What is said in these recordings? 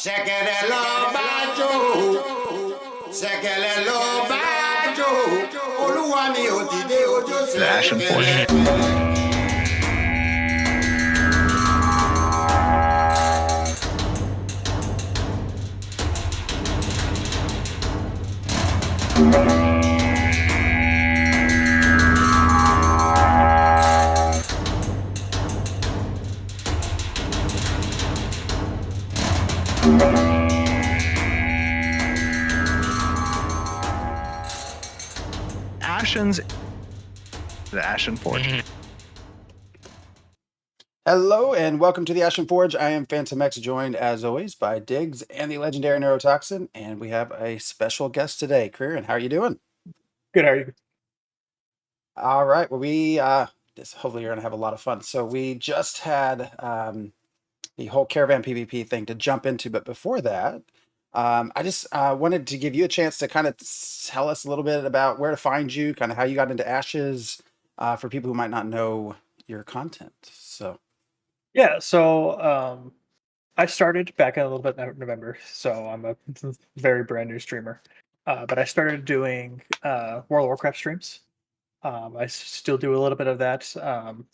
Ṣẹ̀kẹ̀rẹ̀ lọ bájò, ṣẹ̀kẹ̀rẹ̀ lọ bájò, olúwa mi ò dìde ojú The Ashen Forge. The Ashen Forge. Hello and welcome to the Ashen Forge. I am Phantom X, joined as always by Diggs and the legendary Neurotoxin, and we have a special guest today. Kreirian, how are you doing? Good, how are you? All right. Well, hopefully you're gonna have a lot of fun. So we just had the whole caravan PvP thing to jump into, but before that, I just wanted to give you a chance to kind of tell us a little bit about where to find you, kind of how you got into Ashes, for people who might not know your content. So. Yeah, so I started back in a little bit in November, so I'm a very brand new streamer. But I started doing World of Warcraft streams. I still do a little bit of that.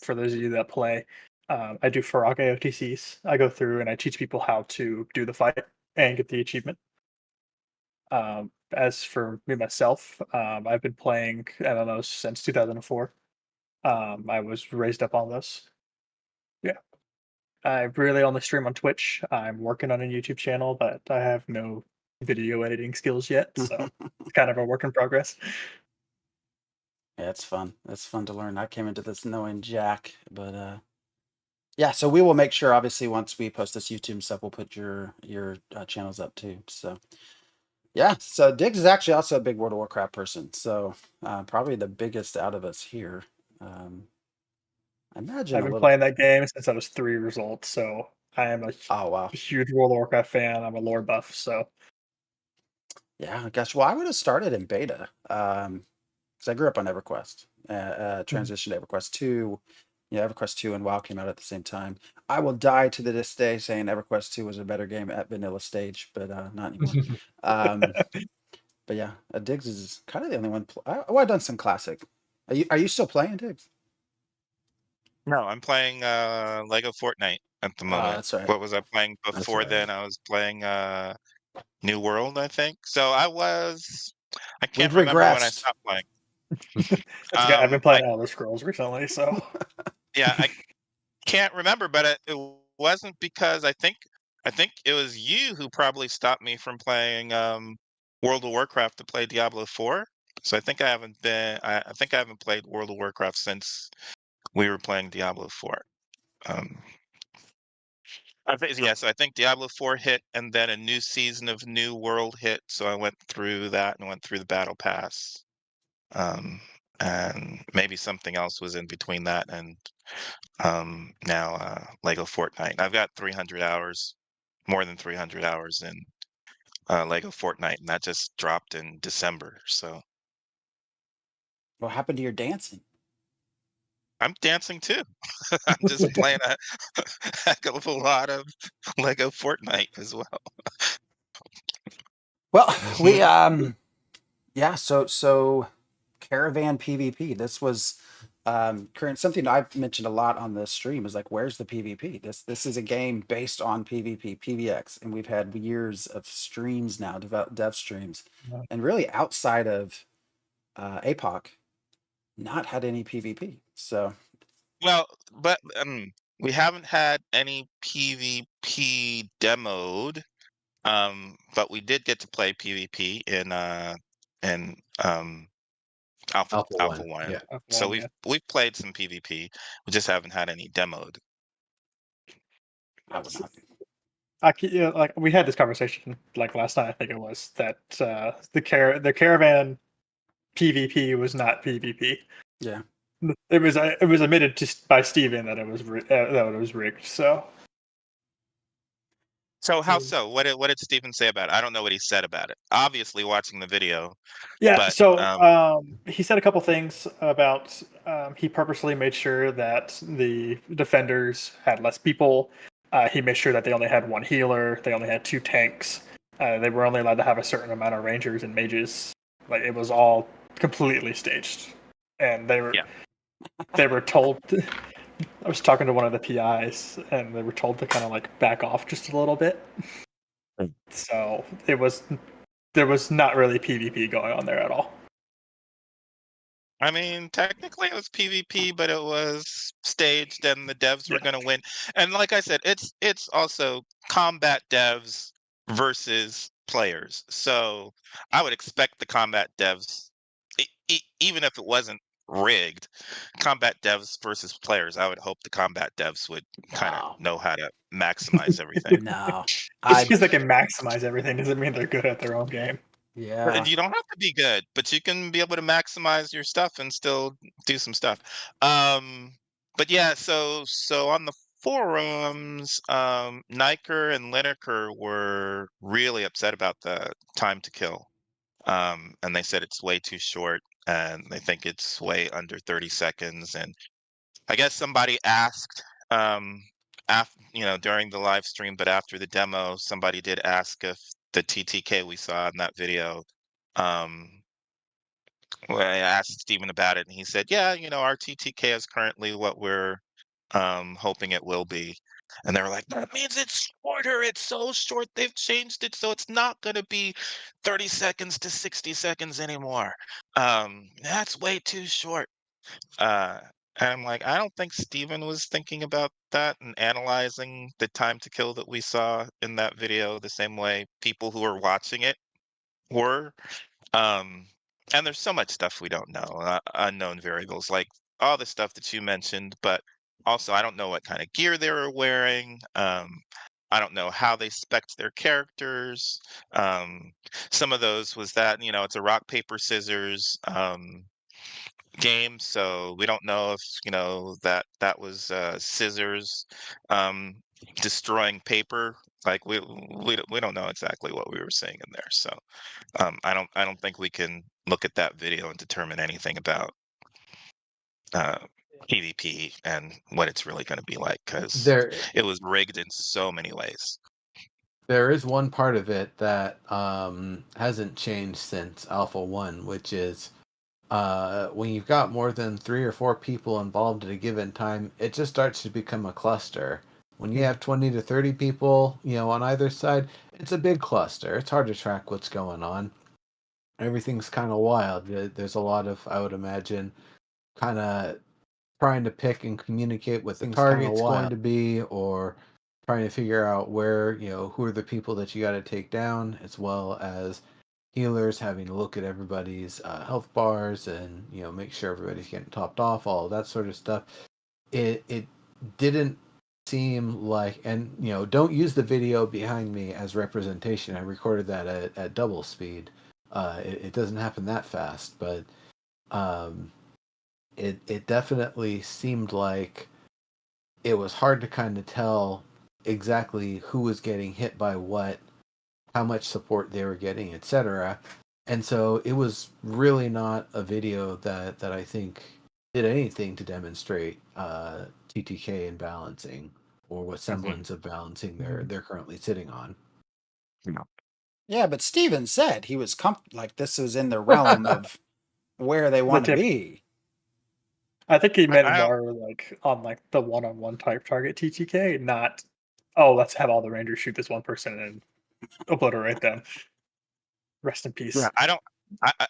For those of you that play, I do Farag AOTCs. I go through and I teach people how to do the fight and get the achievement. As for me myself, I've been playing MMOs since 2004. I was raised up on those. Yeah. I really only stream on Twitch. I'm working on a YouTube channel, but I have no video editing skills yet, so it's kind of a work in progress. Yeah, it's fun. It's fun to learn. I came into this knowing Jack, but yeah. So we will make sure. Obviously, once we post this YouTube stuff, we'll put your channels up too. So yeah. So Diggs is actually also a big World of Warcraft person. So probably the biggest out of us here. I imagine I've been playing that game since I was 3 years old, so I am a huge World of Warcraft fan. I'm a lore buff, so. Yeah, gosh. Well, I would have started in beta because I grew up on EverQuest. Transitioned to EverQuest 2. Yeah, EverQuest 2 and WoW came out at the same time. I will die to this day saying EverQuest 2 was a better game at vanilla stage, but not anymore. But yeah, Diggs is kind of the only one. I've done some classic. Are you still playing, Diggs? No, I'm playing Lego Fortnite at the moment. That's right. What was I playing before then? I was playing New World, I think. So I can't remember when I stopped playing. I've been playing Elder Scrolls recently, so. Yeah, I can't remember, but it wasn't because I think it was you who probably stopped me from playing World of Warcraft to play Diablo 4. So I think I haven't played World of Warcraft since we were playing Diablo 4. So I think Diablo 4 hit, and then a new season of New World hit. So I went through that and went through the Battle Pass, and maybe something else was in between that and now Lego Fortnite. I've got 300 hours, more than 300 hours in Lego Fortnite, and that just dropped in December. So what happened to your dancing? I'm dancing too. I'm just playing a heck of a lot of Lego Fortnite as well. Well, we yeah. So caravan PvP. This was current something I've mentioned a lot on this stream is like, where's the PvP? This is a game based on PvP, PvX, and we've had years of streams now, dev streams, and really outside of APOC, not had any PvP. So well, but we haven't had any PvP demoed, but we did get to play PvP in Alpha 1. Yeah. So we've played some PvP. We just haven't had any demoed. I would not. Like we had this conversation like last night, I think it was, that the caravan PvP was not PvP. Yeah. It was admitted by Steven that it was rigged. So how so? What did Steven say about it? I don't know what he said about it. Obviously, watching the video. Yeah. But, so he said a couple things about he purposely made sure that the defenders had less people. He made sure that they only had one healer, they only had 2 tanks, they were only allowed to have a certain amount of rangers and mages. Like it was all completely staged, and they were told. I was talking to one of the PIs, and they were told to kind of like back off just a little bit. So there was not really PvP going on there at all. I mean, technically it was PvP, but it was staged and the devs were Yeah. going to win. And like I said, it's also combat devs versus players. So I would expect the combat devs, even if it wasn't rigged, combat devs versus players, I would hope the combat devs would kind of No, know how to maximize everything. no. Just I because they can maximize everything doesn't mean they're good at their own game. yeah. You don't have to be good, but you can be able to maximize your stuff and still do some stuff. Um, but yeah, so on the forums, Niker and Lineker were really upset about the time to kill. And they said it's way too short, and they think it's way under 30 seconds. And I guess somebody asked, during the live stream, but after the demo, somebody did ask if the TTK we saw in that video. Um, well, I asked Steven about it, and he said, "Yeah, our TTK is currently what we're hoping it will be." And they were like, "That means it's shorter. It's so short. They've changed it, so it's not going to be 30 seconds to 60 seconds anymore. That's way too short." Uh, and I'm like, I don't think Steven was thinking about that and analyzing the time to kill that we saw in that video the same way people who are watching it were. Um, and there's so much stuff we don't know, unknown variables, like all the stuff that you mentioned, but also I don't know what kind of gear they were wearing. I don't know how they spec'd their characters. Some of those was that, it's a rock, paper, scissors. Game, so we don't know if that was scissors um, destroying paper. Like we don't know exactly what we were seeing in there. So I don't think we can look at that video and determine anything about uh, PvP and what it's really going to be like, because There it was rigged in so many ways. there is one part of it that hasn't changed since Alpha 1, which is when you've got more than 3 or 4 people involved at a given time, it just starts to become a cluster. When you have 20 to 30 people, on either side, it's a big cluster. It's hard to track what's going on. Everything's kind of wild. There's a lot of, I would imagine, kind of trying to pick and communicate with the target's going to be, or trying to figure out where, who are the people that you got to take down, as well as healers having to look at everybody's health bars and make sure everybody's getting topped off, all of that sort of stuff. It didn't seem like, and don't use the video behind me as representation. I recorded that at double speed. It doesn't happen that fast, but it definitely seemed like it was hard to kind of tell exactly who was getting hit by what, how much support they were getting, etc. And so it was really not a video that I think did anything to demonstrate TTK and balancing, or what semblance of balancing they're currently sitting on. Yeah, but Steven said he was like this was in the realm of where they want to tip- be. I think he meant I don't- more like on like the one-on-one type target TTK, not let's have all the rangers shoot this one person and obliterate them. Rest in peace. Yeah,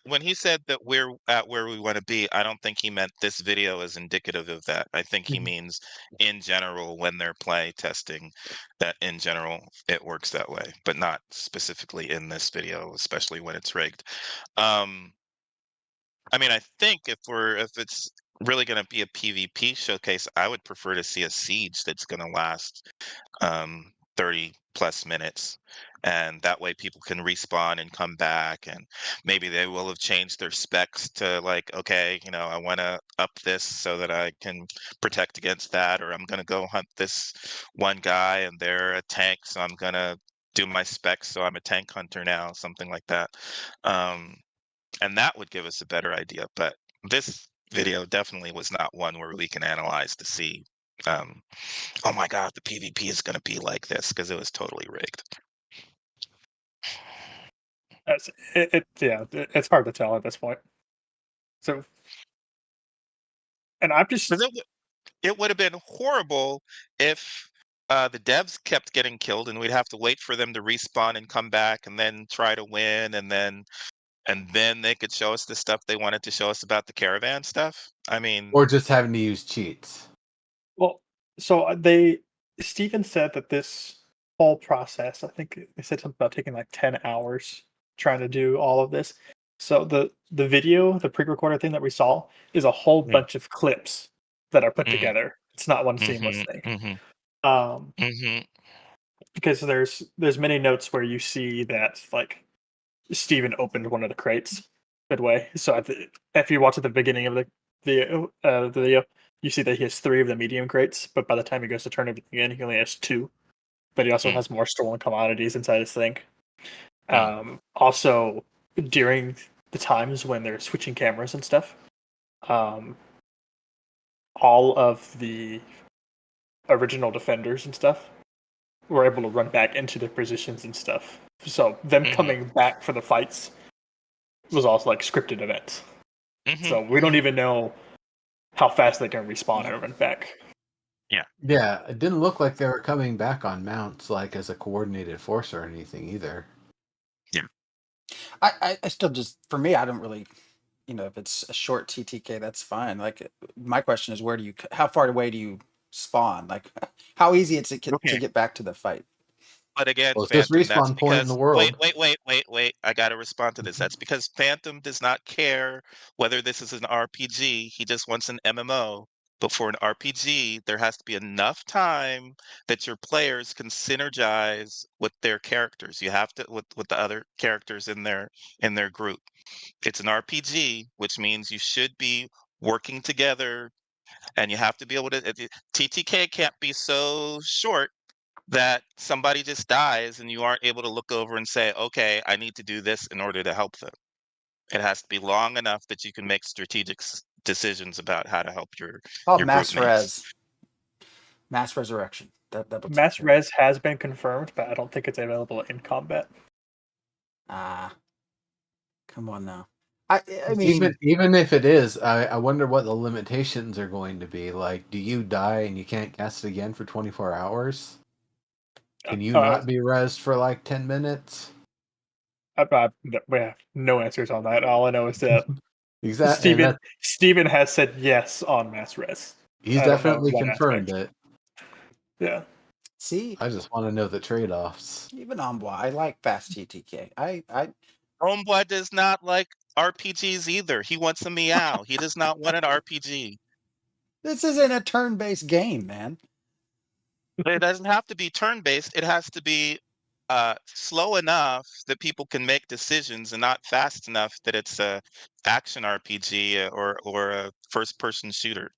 when he said that we're at where we want to be, I don't think he meant this video is indicative of that. I think he means in general when they're play testing, that in general it works that way, but not specifically in this video, especially when it's rigged. I mean, I think if it's really going to be a PvP showcase, I would prefer to see a siege that's going to last 30 plus minutes, and that way people can respawn and come back, and maybe they will have changed their specs to like, okay, I want to up this so that I can protect against that, or I'm going to go hunt this one guy and they're a tank, so I'm going to do my specs so I'm a tank hunter now, something like that. And that would give us a better idea, but this video definitely was not one where we can analyze to see Oh my god, the PvP is going to be like this because it was totally rigged. It's hard to tell at this point. So, and I'm just 'Cause it would have been horrible if the devs kept getting killed and we'd have to wait for them to respawn and come back and then try to win and then they could show us the stuff they wanted to show us about the caravan stuff. I mean, Or just having to use cheats. well, so Steven said that this whole process, I think they said something about taking like 10 hours trying to do all of this. So the video, the pre-recorded thing that we saw, is a whole Mm. bunch of clips that are put Mhm. together. It's not one seamless mhm, thing. mhm, Um, mhm, because there's many notes where you see that like Steven opened one of the crates midway. So if you watch at the beginning of the video, you see that he has 3 of the medium crates, but by the time he goes to turn everything in, he only has 2. But he also Mm. has more stolen commodities inside his thing. Mm. Also, during the times when they're switching cameras and stuff, all of the original defenders and stuff were able to run back into their positions and stuff. So them Mhm. coming back for the fights was also like scripted events. Mhm. So we don't mhm. even know how fast they can respawn and run back. Yeah, it didn't look like they were coming back on mounts like as a coordinated force or anything either. I still just, for me, I don't really, if it's a short TTK, that's fine. Like, my question is, how far away do you spawn? Like, how easy it's to Okay. get back to the fight? But again, Well, it's this Phantom, that's respawn point in the because wait, world. wait, wait, wait, wait. I got to respond to this. That's because Phantom does not care whether this is an RPG. He just wants an MMO. But for an RPG, there has to be enough time that your players can synergize with their characters. You have to with the other characters in their group. It's an RPG, which means you should be working together and you have to be able to TTK can't be so short that somebody just dies and you aren't able to look over and say, okay, I need to do this in order to help them. It has to be long enough that you can make strategic decisions about how to help Called your group mass mates. mass resurrection. That'll take Mass care of it. res has been confirmed, but I don't think it's available in combat. Ah, come on now. I mean, Even if it is, I wonder what the limitations are going to be. Like, do you die and you can't cast it again for 24 hours? Can you not be rezzed for like 10 minutes? We have no answers on that. All I know is that Exactly, and Steven has said yes on mass res. he's I don't know definitely what confirmed aspect. it. Yeah. see, I just want to know the trade-offs. even Ombois, I like fast TTK. Homeboy does not like RPGs either. He wants a meow. He does not want an RPG. This isn't a turn-based game, man. It doesn't have to be turn-based. It has to be slow enough that people can make decisions and not fast enough that it's a action RPG or a first-person shooter.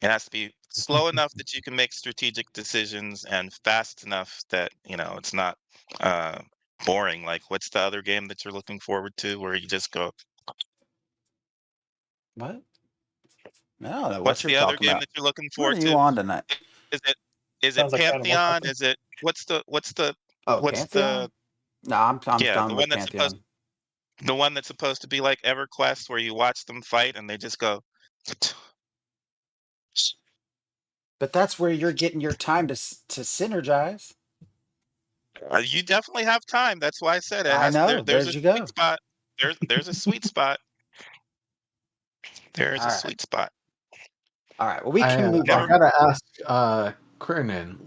It has to be slow enough that you can make strategic decisions and fast enough that, it's not uh, boring. Like, what's the other game that you're looking forward to where you just go, What? I don't know what what's you're the other talking game about. that you're looking What forward are you to? on tonight? Is it Sounds like Animal Pantheon? Crossing. Is it Oh, what's the Pantheon? No, I'm yeah, done with Pantheon. the one that's supposed to be like EverQuest where you watch them fight and they just go But that's where you're getting your time to synergize. You definitely have time. That's why I said it I has know. there's There a you sweet go. spot. There's a sweet spot. There's All a right. sweet spot. All right. Well, we I can move I Never on. gotta ask Kreirian.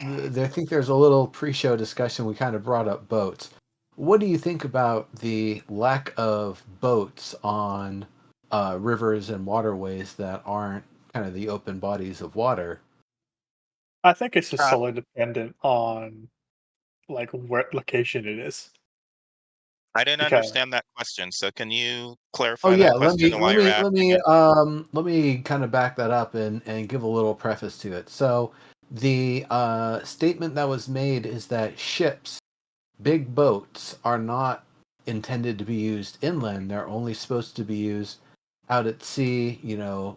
I think there's a little pre-show discussion. We kind of brought up boats. What do you think about the lack of boats on rivers and waterways that aren't kind of the open bodies of water? I think it's just uh, solely dependent on like what location it is. I didn't Because understand that question. So can you Oh clarify yeah, that question and why you're asking it? let me kind of back that up and give a little preface to it. So the statement that was made is that ships, big boats, are not intended to be used inland. They're only supposed to be used out at sea,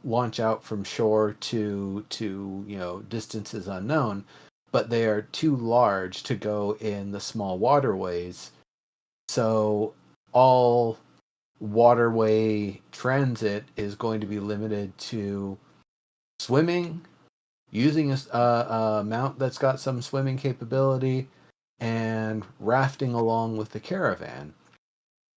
launch out from shore to distances unknown, but they are too large to go in the small waterways. So all waterway transit is going to be limited to swimming, using a mount that's got some swimming capability, and rafting along with the caravan.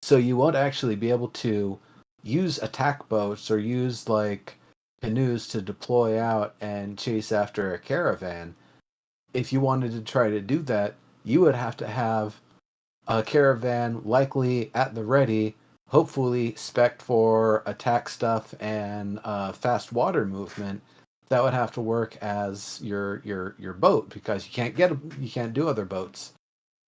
So you won't actually be able to use attack boats or use like canoes to deploy out and chase after a caravan. If you wanted to try to do that, you would have to have a caravan likely at the ready, hopefully spec'd for attack stuff and fast water movement. That would have to work as your boat, because you can't do other boats.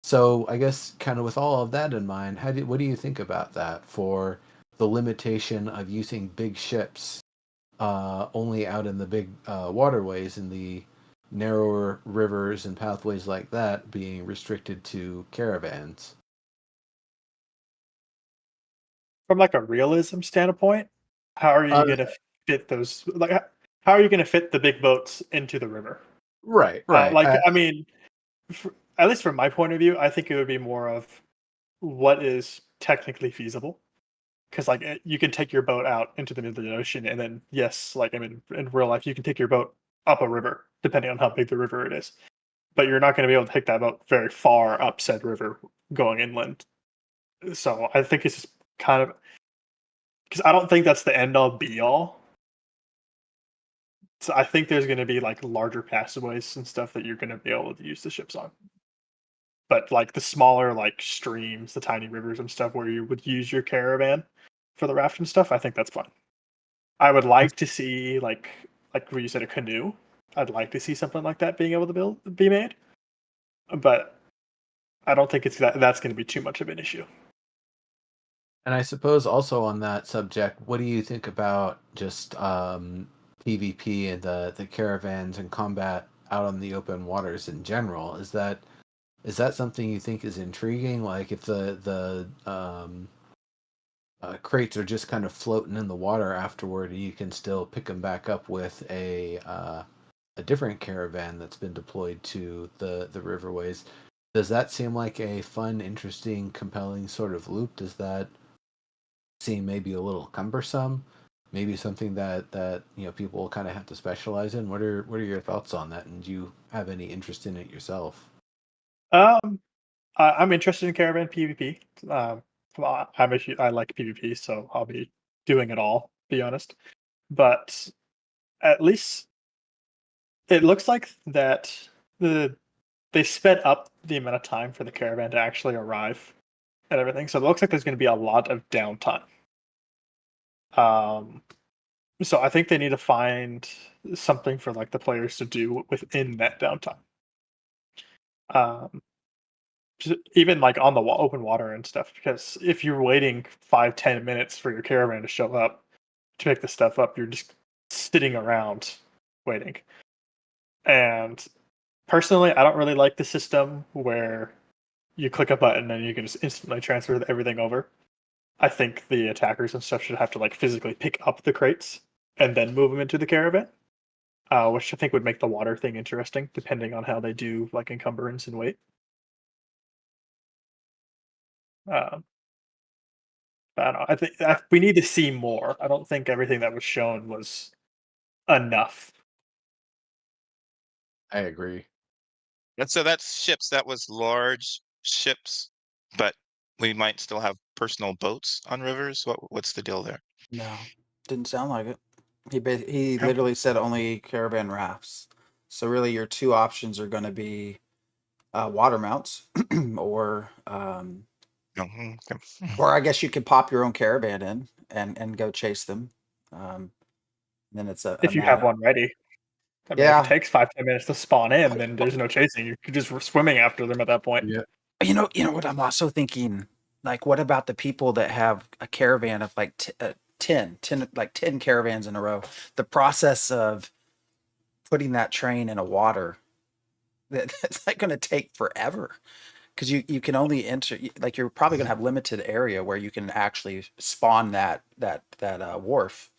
So I guess kind of with all of that in mind, what do you think about that for the limitation of using big ships only out in the big waterways, and the narrower rivers and pathways like that being restricted to caravans? From like a realism standpoint, how are you Uh, going to fit those? Like, how are you going to fit the big boats into the river? right, right. I mean, at least from my point of view, I think it would be more of what is technically feasible. Because like you can take your boat out into the middle of the ocean, and then yes, like I mean, in real life, you can take your boat up a river, depending on how big the river it is. But you're not going to be able to take that boat very far up said river going inland. So I think it's just kind of, because I don't think that's the end all be all. So I think there's going to be like larger passageways and stuff that you're going to be able to use the ships on. But like the smaller like streams, the tiny rivers and stuff where you would use your caravan for the raft and stuff, I think that's fun. I would like to see like where you said a canoe. I'd like to see something like that being able to be made, but I don't think that's going to be too much of an issue. And I suppose also on that subject, what do you think about just PvP and the caravans and combat out on the open waters in general? Is that something you think is intriguing? Like if the crates are just kind of floating in the water afterward, you can still pick them back up with a different caravan that's been deployed to the riverways. Does that seem like a fun, interesting, compelling sort of loop? Does that seem maybe a little cumbersome? Maybe something that people kind of have to specialize in. What are your thoughts on that? And do you have any interest in it yourself? I'm interested in caravan PvP. I like PvP, so I'll be doing it all. Be honest, but at least it looks like that they sped up the amount of time for the caravan to actually arrive and everything. So it looks like there's going to be a lot of downtime. So I think they need to find something for like the players to do within that downtime. Even like on the open water and stuff, because if you're waiting 5-10 minutes for your caravan to show up to pick the stuff up, you're just sitting around waiting. And personally, I don't really like the system where you click a button and you can just instantly transfer everything over. I think the attackers and stuff should have to like physically pick up the crates and then move them into the caravan, which I think would make the water thing interesting, depending on how they do like encumbrance and weight. I don't know. I think we need to see more. I don't think everything that was shown was enough. I agree. And so that's ships. That was large ships, but we might still have personal boats on rivers. What's the deal there? No, didn't sound like it. He Okay. literally said only caravan rafts. So really, your two options are going to be water mounts, or Mhm, okay. or I guess you could pop your own caravan in and go chase them. Then it's a If you have matter. one ready. I mean, if Yeah, it takes 5-10 minutes to spawn in, then there's no chasing. You're just swimming after them at that point. Yeah. you know what I'm also thinking. Like, what about the people that have a caravan of like 10 caravans in a row? The process of putting that train in a water, that's like going to take forever. because you can only enter, like you're probably gonna have limited area where you can actually spawn that wharf,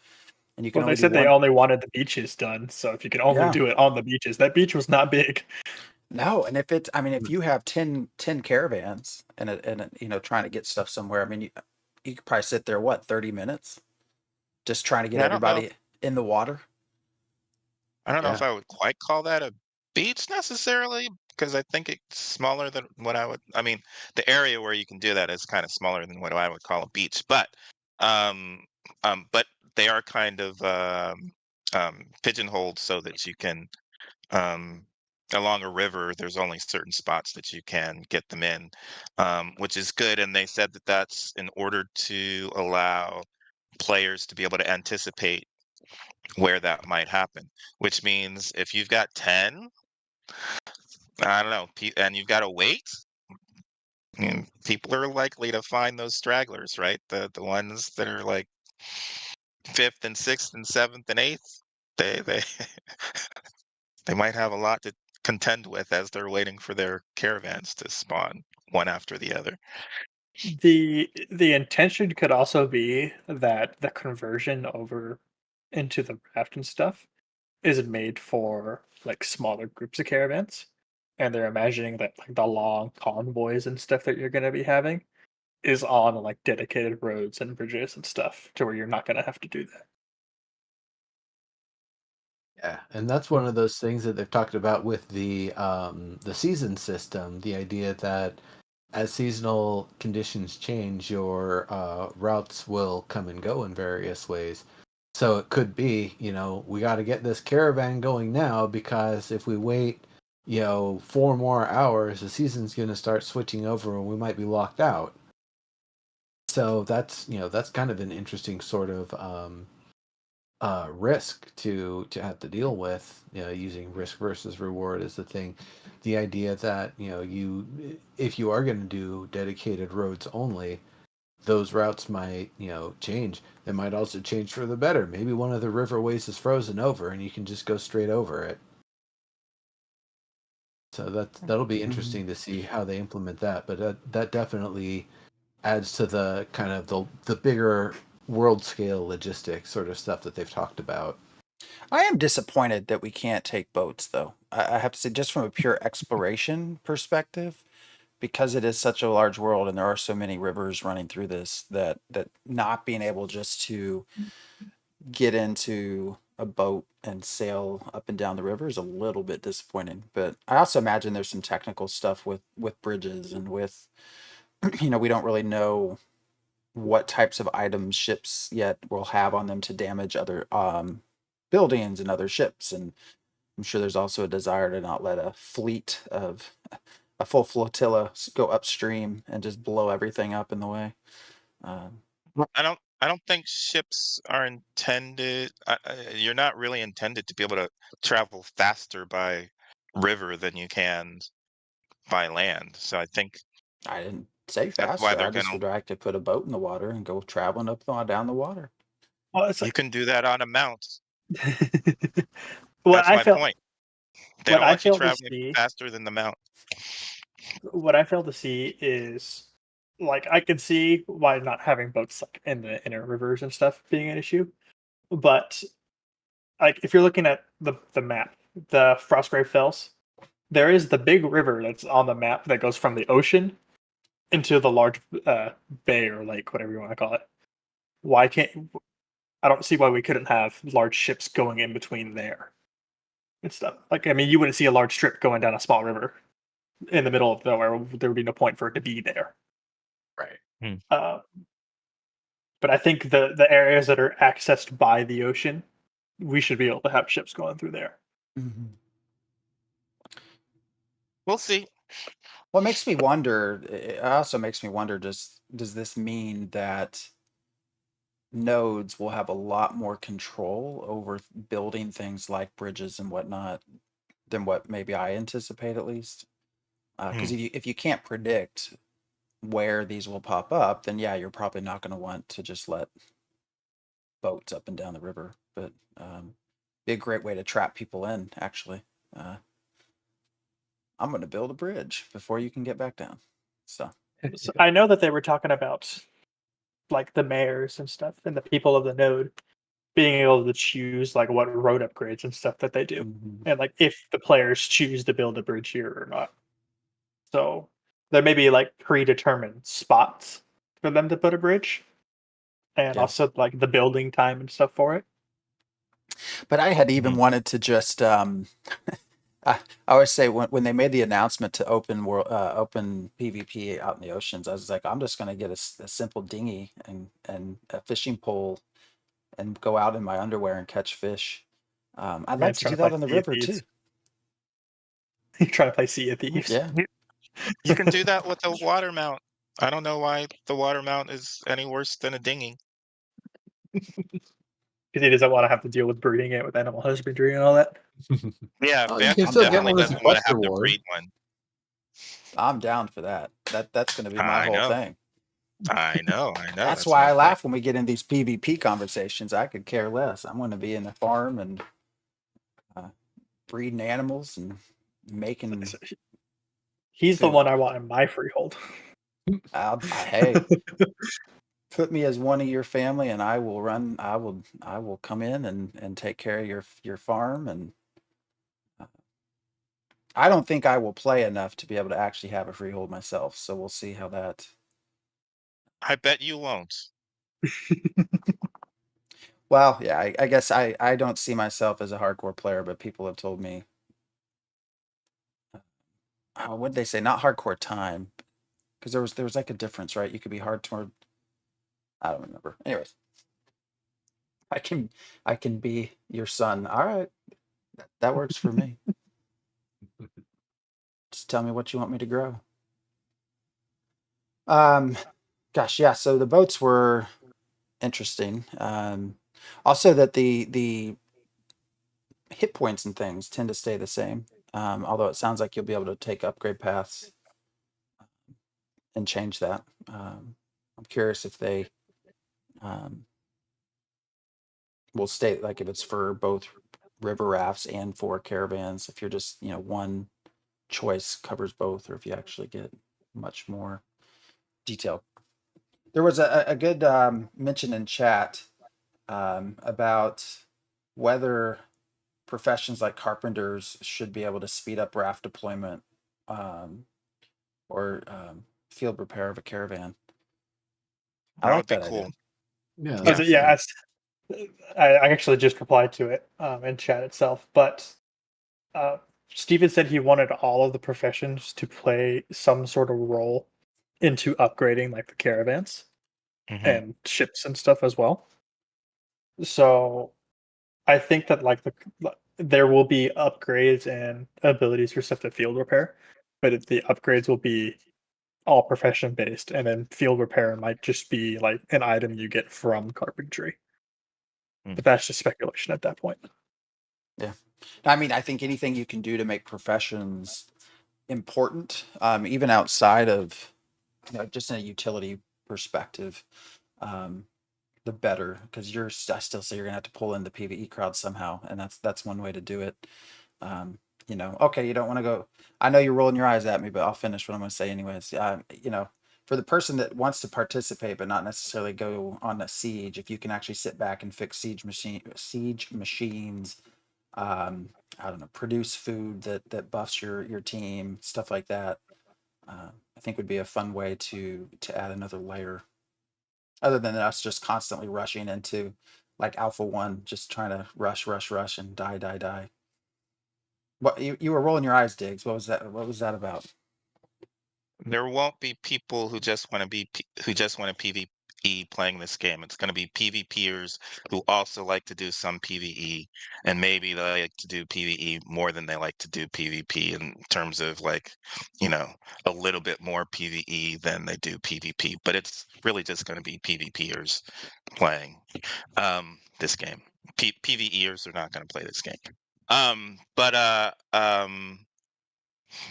and you can Well, they only do said they one. only wanted the beaches done, so if you can only Yeah. do it on the beaches, that beach was not big. No, and if it's, I mean, if you have 10 caravans and trying to get stuff somewhere, I mean, you could probably sit there, what, 30 minutes just trying to get Yeah, I don't know. everybody in the water. I don't know if Yeah. I would quite call that a beach necessarily, because I think it's smaller than what I mean, the area where you can do that is kind of smaller than what I would call a beach, um, but they are kind of pigeonholed so that you can, um, along a river, there's only certain spots that you can get them in, which is good. And they said that that's in order to allow players to be able to anticipate where that might happen, which means if you've got 10, I don't know, and you've got to wait, I mean, people are likely to find those stragglers, right? The ones that are like fifth and sixth and seventh and eighth, they they might have a lot to contend with as they're waiting for their caravans to spawn one after the other. The intention could also be that the conversion over into the raft and stuff is made for like smaller groups of caravans, and they're imagining that like the long convoys and stuff that you're going to be having is on like dedicated roads and bridges and stuff to where you're not going to have to do that. Yeah, and that's one of those things that they've talked about with the season system. The idea that as seasonal conditions change, your routes will come and go in various ways. So it could be, we got to get this caravan going now because if we wait, 4 more hours, the season's going to start switching over and we might be locked out. So that's kind of an interesting sort of risk to have to deal with. Using risk versus reward is the thing. The idea that if you are going to do dedicated roads only, those routes might change. They might also change for the better. Maybe one of the riverways is frozen over and you can just go straight over it. So that'll be interesting to see how they implement that. But that definitely adds to the kind of the bigger world scale logistics sort of stuff that they've talked about. I am disappointed that we can't take boats, though. I have to say, just from a pure exploration perspective, because it is such a large world and there are so many rivers running through this, that not being able just to get into a boat and sail up and down the river is a little bit disappointing. But I also imagine there's some technical stuff with bridges and with we don't really know what types of items ships yet will have on them to damage other buildings and other ships. And I'm sure there's also a desire to not let a full flotilla go upstream and just blow everything up in the way. Um, Well, I don't think ships are intended. You're not really intended to be able to travel faster by river than you can by land. So I think I didn't say that's why faster. they're I just gonna. would like to put a boat in the water and go traveling down the water. Well, it's You like can do that on a mount. what That's I my felt point. They what don't I want you fail to traveling see faster than the mount. what I fail to see is like I can see why not having boats like in the inner rivers and stuff being an issue, but like if you're looking at the map, the Frostgrave Fells, there is the big river that's on the map that goes from the ocean into the large bay or lake, whatever you want to call it. Why can't I don't see why we couldn't have large ships going in between there and stuff. Like I mean, you wouldn't see a large strip going down a small river in the middle of nowhere. There would be no point for it to be there. Right. Uh, but I think the areas that are accessed by the ocean, we should be able to have ships going through there. Mm-hmm. We'll see. Well, it makes me wonder. It also makes me wonder. Just does this mean that nodes will have a lot more control over building things like bridges and whatnot than what maybe I anticipate, at least? Because Hmm. if you can't predict where these will pop up, then yeah, you're probably not going to want to just let boats up and down the river. But be a great way to trap people in, actually. Uh, I'm going to build a bridge before you can get back down. So So I know that they were talking about like the mayors and stuff and the people of the node being able to choose like what road upgrades and stuff that they do, and like if the players choose to build a bridge here or not. So there may be like predetermined spots for them to put a bridge, and Yeah. also like the building time and stuff for it. But I had even wanted to just I always say when they made the announcement to open PvP out in the oceans, I was like, I'm just going to get a simple dinghy and a fishing pole and go out in my underwear and catch fish. I'd like to do that on the river too. You're trying to play Sea of Thieves. Yeah. You can do that with a water mount. I don't know why the water mount is any worse than a dinghy. Because he doesn't want to have to deal with breeding it with animal husbandry and all that. Yeah, Oh, you Fancy can still get definitely one as a doesn't want to quest have to reward. breed one. I'm down for that. That's going to be my I whole know. thing. I know. That's my why I point. laugh when we get in these PvP conversations. I could care less. I'm going to be in the farm and breeding animals and making. He's the food. one I want in my freehold. Hey, put me as one of your family, and I will run. I will come in and take care of your farm. And I don't think I will play enough to be able to actually have a freehold myself. So we'll see how that. I bet you won't. Well, yeah, I guess I don't see myself as a hardcore player, but people have told me. What did they say? Not hardcore time, because there was like a difference, right? You could be hardcore. I don't remember. Anyways, I can be your son. All right, that works for me. Just tell me what you want me to grow. Gosh, yeah. So the boats were interesting. Also that the hit points and things tend to stay the same. Although it sounds like you'll be able to take upgrade paths and change that. I'm curious if they will stay, like if it's for both river rafts and for caravans. If you're just one choice covers both, or if you actually get much more detail. There was a good mention in chat about whether professions like carpenters should be able to speed up raft deployment or field repair of a caravan. I That like would be that cool. idea. Yeah. Yeah, yeah, I actually just replied to it in chat itself. But Steven said he wanted all of the professions to play some sort of role into upgrading like the caravans and ships and stuff as well. So I think that like there will be upgrades and abilities for stuff to field repair, but the upgrades will be all profession based, and then field repair might just be like an item you get from carpentry. But that's just speculation at that point. Yeah. I mean, I think anything you can do to make professions important, even outside of just in a utility perspective, the better, because I still say you're gonna have to pull in the PvE crowd somehow, and that's one way to do it. Okay, you don't want to go. I know you're rolling your eyes at me, but I'll finish what I'm gonna say anyways. For the person that wants to participate but not necessarily go on a siege, if you can actually sit back and fix siege machines, I don't know, produce food that buffs your team, stuff like that. I think would be a fun way to add another layer, other than us just constantly rushing into like Alpha 1, just trying to rush and die. What you were rolling your eyes, Diggs? What was that about? There won't be people who just want to PvE playing this game. It's going to be PvPers who also like to do some PvE, and maybe they like to do PvE more than they like to do PvP in terms of like, a little bit more PvE than they do PvP. But it's really just going to be PvPers playing this game. PvEers are not going to play this game.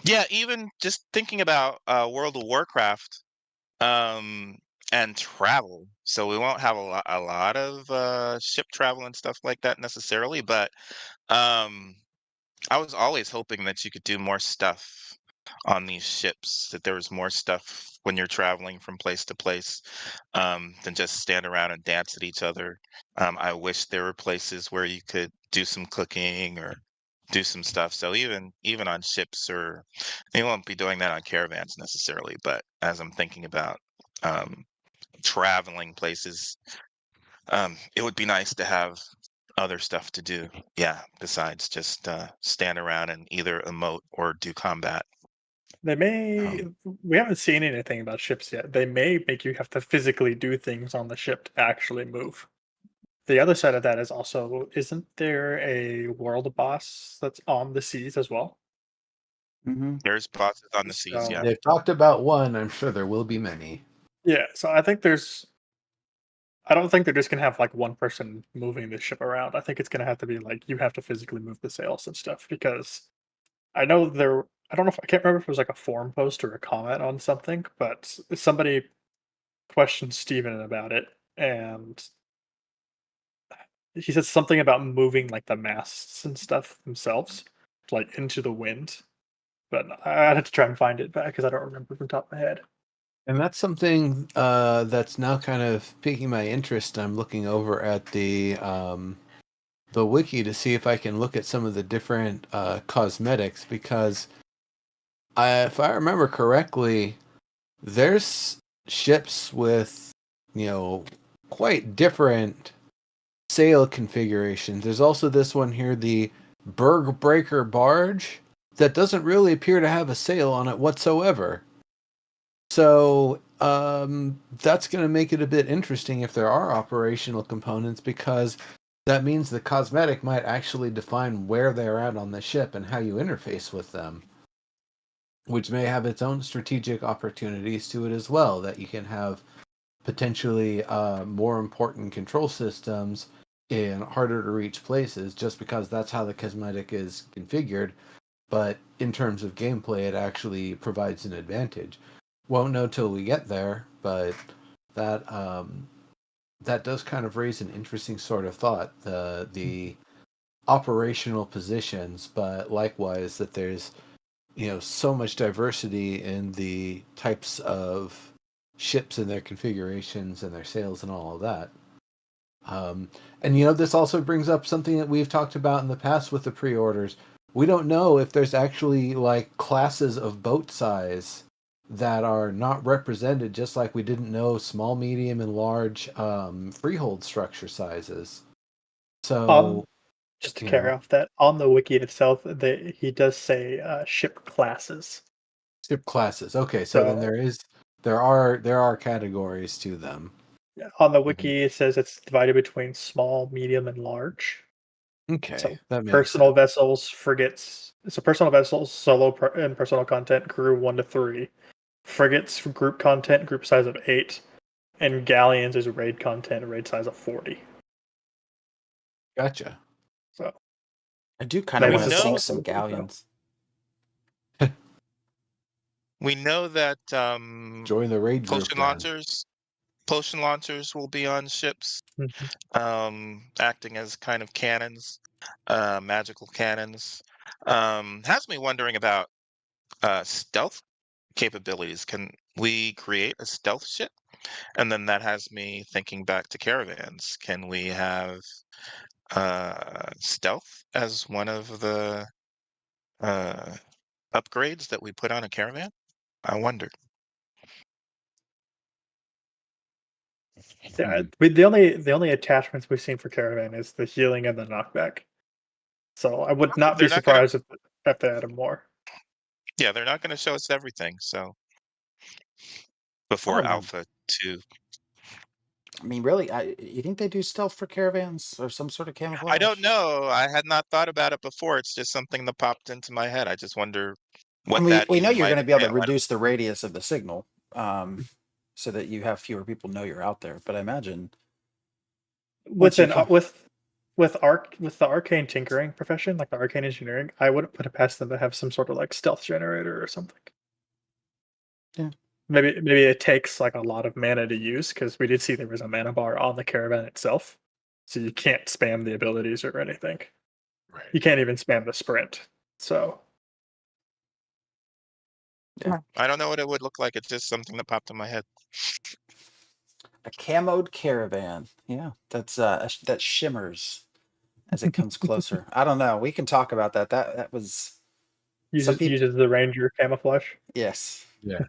Yeah, even just thinking about World of Warcraft and travel. So we won't have a lot of ship travel and stuff like that necessarily, but I was always hoping that you could do more stuff on these ships, that there was more stuff when you're traveling from place to place, than just stand around and dance at each other. I wish there were places where you could do some cooking or do some stuff. So even on ships, or they won't be doing that on caravans necessarily, but as I'm thinking about traveling places, it would be nice to have other stuff to do. Yeah, besides just stand around and either emote or do combat. They may. Um, We haven't seen anything about ships yet. They may make you have to physically do things on the ship to actually move. The other side of that is also, isn't there a world boss that's on the seas as well? Mm-hmm. there's bosses on the seas, So yeah. They've talked about one. I'm sure there will be many. yeah, so I think there's. I don't think they're just gonna have like one person moving the ship around. I think it's gonna have to be like you have to physically move the sails and stuff because I know there. I don't know if I can't remember if it was like a forum post or a comment on something, but somebody questioned Steven about it, and he said something about moving like the masts and stuff themselves, like into the wind. But I'd have to try and find it back because I don't remember from the top of my head. And that's something that's now kind of piquing my interest. I'm looking over at the wiki to see if I can look at some of the different cosmetics, because if I remember correctly, there's ships with, quite different sail configurations. There's also this one here, the Berg Breaker barge, that doesn't really appear to have a sail on it whatsoever. So that's going to make it a bit interesting if there are operational components, because that means the cosmetic might actually define where they're at on the ship and how you interface with them, which may have its own strategic opportunities to it as well, that you can have potentially more important control systems in harder to reach places just because that's how the cosmetic is configured. But in terms of gameplay, it actually provides an advantage. Won't know till we get there, but that that does kind of raise an interesting sort of thought. The operational positions, but likewise that there's so much diversity in the types of ships and their configurations and their sails and all of that. And this also brings up something that we've talked about in the past with the pre-orders. We don't know if there's actually like classes of boat size that are not represented, just like we didn't know small, medium, and large freehold structure sizes. So, Just to you carry know, off that, on the wiki itself, he does say ship classes. ship classes. Okay, so then So there are categories to them. on the Mhm. wiki, it says it's divided between small, medium, and large. Okay, So that makes personal sense. vessels, frigates. So personal vessels, solo and personal content grew 1 to 3. Frigates group content, group size of 8, and galleons is raid content, raid size of 40. Gotcha. So I do kind of maybe We want it's to a know sink smaller some group, so. galleons. we know that Join the raid group potion then. launchers will be on ships, Mhm. acting as kind of cannons, magical cannons. Has me wondering about stealth capabilities. Can we create a stealth ship? And then that has me thinking back to caravans. Can we have stealth as one of the uh, upgrades that we put on a caravan? I wonder. Yeah, Hmm. the only attachments we've seen for caravan is the healing and the knockback. So I would not be They're not gonna. surprised if they added more. Yeah, they're not gonna show us everything. So I before don't know. Alpha 2, I mean, really, you think they do stealth for caravans or some sort of I don't camouflage? know. I had not thought about it before. It's just something that popped into my head. I just wonder I what mean, that we know even you're might going to be able to entail. reduce the radius of the signal, so that you have fewer people know you're out there. But I imagine once With you an come, with the arcane tinkering profession, like the arcane engineering, I wouldn't put it past them to have some sort of like stealth generator or something. yeah, Maybe it takes like a lot of mana to use because we did see there was a mana bar on the caravan itself, so you can't spam the abilities or anything. Right. You can't even spam the sprint. So Yeah. I don't know what it would look like. It's just something that popped in my head. A camoed caravan. Yeah, that shimmers as it comes closer. I don't know. We can talk about that. That was some people. Uses the ranger camouflage. Yes. Yeah.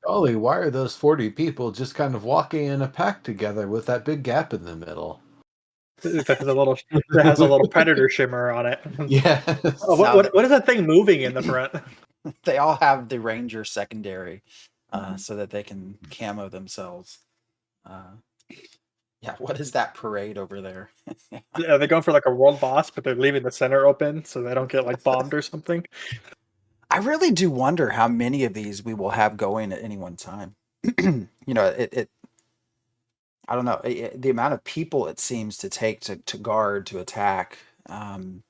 Golly, why are those 40 people just kind of walking in a pack together with that big gap in the middle? That has a little predator shimmer on it. Yes. Oh, Now what is that thing moving in the front? they all have the ranger secondary, so that they can camo themselves. Yeah, what is that parade over there? Yeah, they're going for like a world boss, but they're leaving the center open so they don't get like bombed or something. I really do wonder how many of these we will have going at any one time. You know, it I don't know, the amount of people it seems to take to guard, to attack. You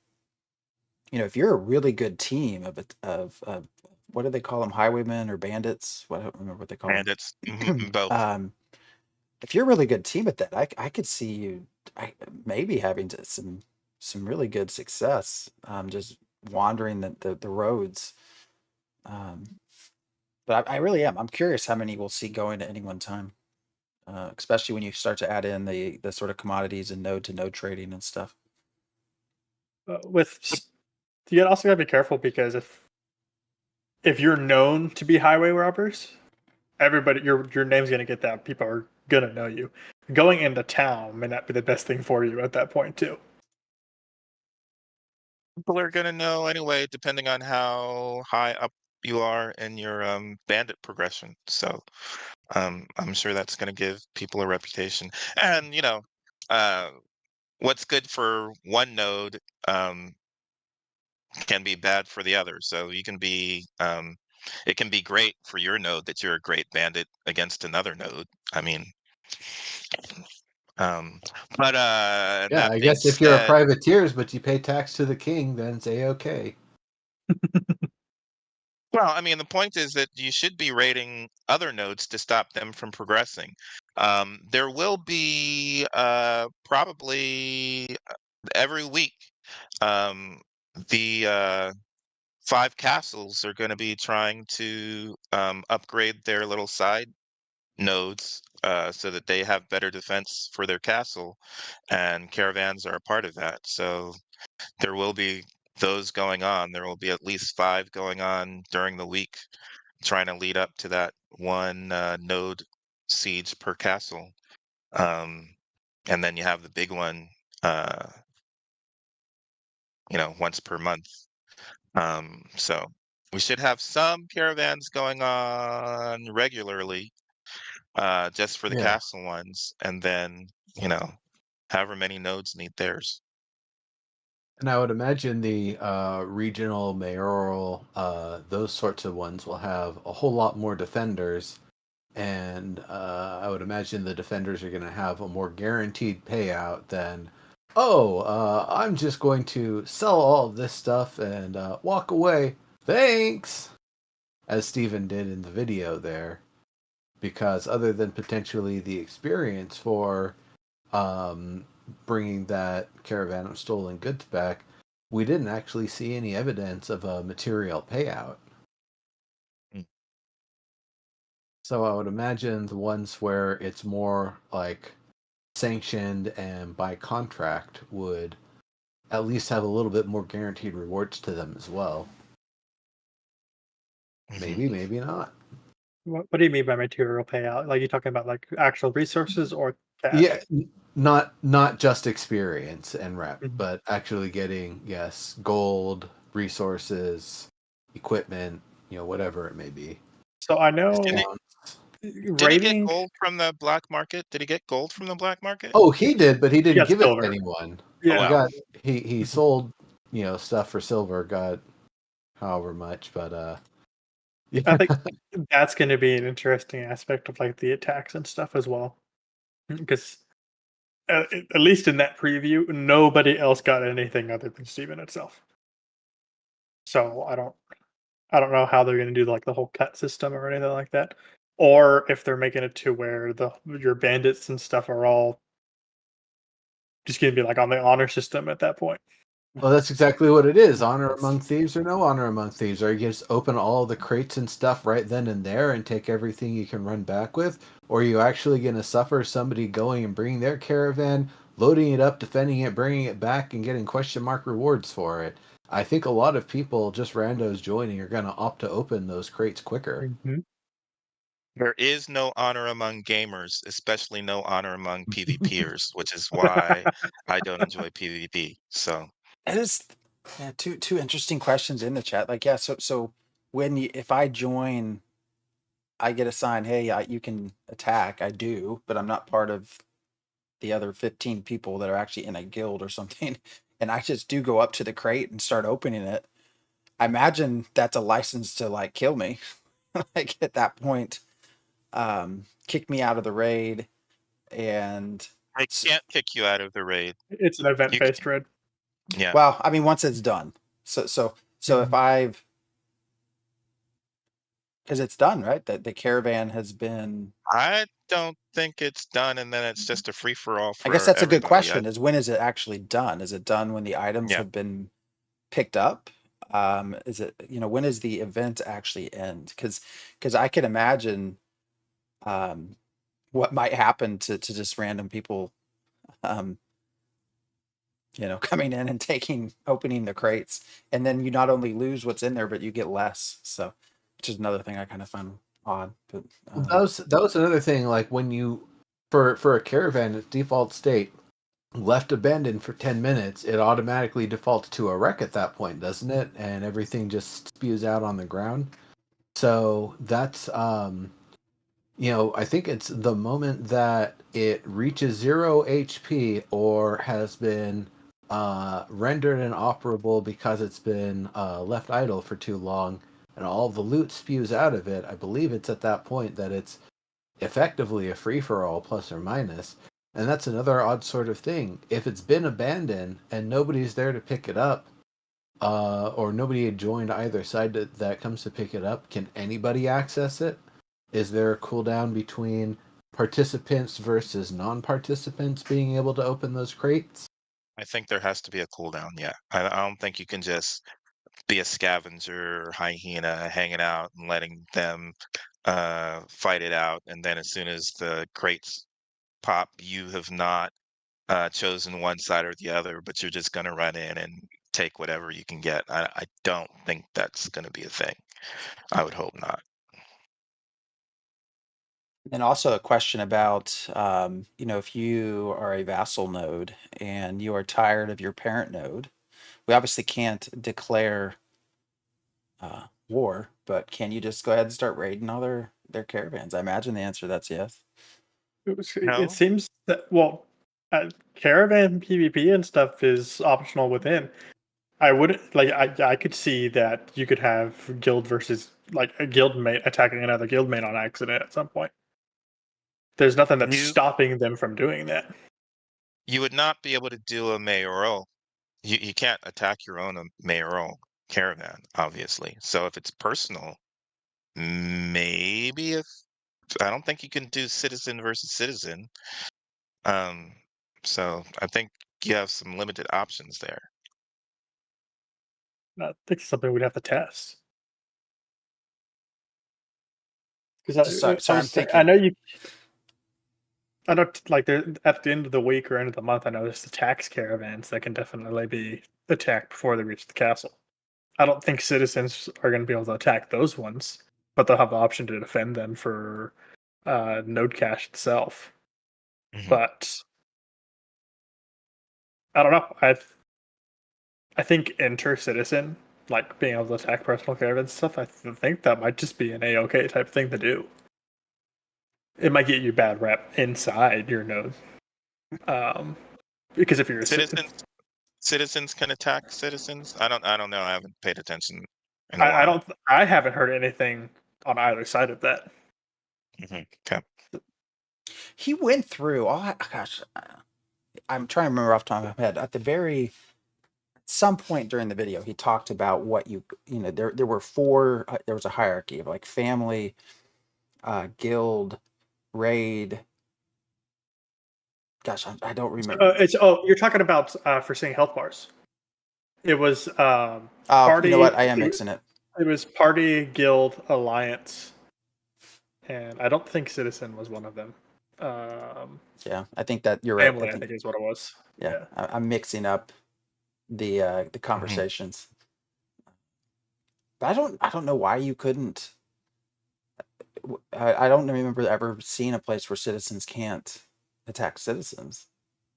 know, if you're a really good team of what do they call them, highwaymen or bandits? What, I don't remember what they call And it's both. them. If you're a really good team at that, I could see you maybe having some really good success, just wandering the roads. But I really am. I'm curious how many we'll see going at any one time, especially when you start to add in the sort of commodities and node to node trading and stuff. You also gotta be careful because if you're known to be highway robbers, everybody your name's gonna get that. People are gonna know you. Going into town may not be the best thing for you at that point too. People are gonna know anyway, depending on how high up you are in your bandit progression. So I'm sure that's gonna give people a reputation. And uh, what's good for one node can be bad for the other. So you can be it can be great for your node that you're a great bandit against another node. I mean, but Yeah, that I being guess if you're a said, privateers but you pay tax to the king, then it's A-okay. well, I mean, the point is that you should be raiding other nodes to stop them from progressing. There will be probably every week the 5 castles are going to be trying to upgrade their little side nodes so that they have better defense for their castle, and caravans are a part of that. So there will be those going on. There will be at least 5 going on during the week, trying to lead up to that one node siege per castle. And then you have the big one, uh, once per month. So we should have some caravans going on regularly, just for the Yeah. castle ones, and then, however many nodes need theirs. And I would imagine the regional, mayoral, those sorts of ones will have a whole lot more defenders. And I would imagine the defenders are going to have a more guaranteed payout than, I'm just going to sell all of this stuff and walk away. Thanks! As Steven did in the video there. Because other than potentially the experience for bringing that caravan of stolen goods back, we didn't actually see any evidence of a material payout. Mm. So I would imagine the ones where it's more like sanctioned and by contract would at least have a little bit more guaranteed rewards to them as well. Maybe, maybe not. What do you mean by material payout? Like you talking about like actual resources or cash? Yeah, not just experience and rep, Mhm. but actually getting, yes, gold, resources, equipment, whatever it may be. So I know Did he get raiding. gold from the black market? Did he get gold from the black market? Oh, he did, but he didn't got give it to silver. anyone. Oh, Yeah. He wow. he sold, stuff for silver, got however much, but I think that's going to be an interesting aspect of like the attacks and stuff as well, because at least in that preview, nobody else got anything other than Steven itself. So I don't know how they're going to do like the whole cut system or anything like that, or if they're making it to where your bandits and stuff are all just going to be like on the honor system at that point. Well, that's exactly what it is. Honor among thieves or no honor among thieves. Or you just open all the crates and stuff right then and there and take everything you can run back with? Or are you actually going to suffer somebody going and bringing their caravan, loading it up, defending it, bringing it back, and getting question mark rewards for it? I think a lot of people, just randos joining, are going to opt to open those crates quicker. Mhm. There is no honor among gamers, especially no honor among PvPers, which is why I don't enjoy PvP. So It is two interesting questions in the chat. Like, yeah, so when if I join, I get assigned, hey, you can attack. I do, but I'm not part of the other 15 people that are actually in a guild or something. And I just do go up to the crate and start opening it. I imagine that's a license to like kill me. Like at that point, kick me out of the raid and I can't kick you out of the raid. It's an event-based raid. Yeah. well, I mean once it's done. So if I've because it's done, right? That the caravan has been. I don't think it's done, and then it's just a free for all for I guess that's a good everybody. question. Is when is it actually done? Is it done when the items Yeah. have been picked up? Is it when does the event actually end? Because I can imagine what might happen to just random people um, coming in and opening the crates, and then you not only lose what's in there, but you get less. So, which is another thing I kind of find odd. But That was another thing. Like when you, for a caravan, its default state, left abandoned for 10 minutes, it automatically defaults to a wreck at that point, doesn't it? And everything just spews out on the ground. So that's I think it's the moment that it reaches 0 HP or has been rendered inoperable because it's been left idle for too long and all the loot spews out of it. I believe it's at that point that it's effectively a free-for-all, plus or minus. And that's another odd sort of thing. If it's been abandoned and nobody's there to pick it up, or nobody had joined either side that comes to pick it up, can anybody access it? Is there a cooldown between participants versus non-participants being able to open those crates? I think there has to be a cooldown. Yeah. I don't think you can just be a scavenger or hyena hanging out and letting them fight it out. And then as soon as the crates pop, you have not chosen one side or the other, but you're just going to run in and take whatever you can get. I don't think that's going to be a thing. I would hope not. And also a question about, if you are a vassal node and you are tired of your parent node, we obviously can't declare war, but can you just go ahead and start raiding all their caravans? I imagine the answer to that's yes. It No? seems that caravan PvP and stuff is optional within. I wouldn't like. I could see that you could have guild versus like a guild mate attacking another guild mate on accident at some point. There's nothing that's You stopping them from doing that. you would not be able to do a mayoral. You can't attack your own mayoral caravan, obviously. So if it's personal, maybe if I don't think you can do citizen versus citizen. Um, so I think you have some limited options there. I think it's something we'd have to test. Because Sorry, I'm I thinking. know you. I know, like, at the end of the week or end of the month, I know there's the tax caravans that can definitely be attacked before they reach the castle. I don't think citizens are going to be able to attack those ones, but they'll have the option to defend them for node cache itself. Mhm. But I don't know. I think enter citizen, like being able to attack personal caravans and stuff, I think that might just be an A-OK type thing to do. It might get you bad rep inside your node. Because if you're a Citizens can attack citizens. I don't know. I haven't paid attention in a I while. don't. I haven't heard anything on either side of that. Okay. He went through. Oh gosh, I'm trying to remember off the top of my head. At the very some point during the video, he talked about what there were four. There was a hierarchy of like family, guild, raid. Gosh, I don't remember. You're talking about for seeing health bars. It was Oh, party. you know what? I am mixing it. It was party, guild, alliance, and I don't think citizen was one of them. Yeah, I think that you're right. Family, I think is what it was. Yeah, I'm mixing up the conversations. But I don't know why you couldn't. I don't remember ever seeing a place where citizens can't attack citizens.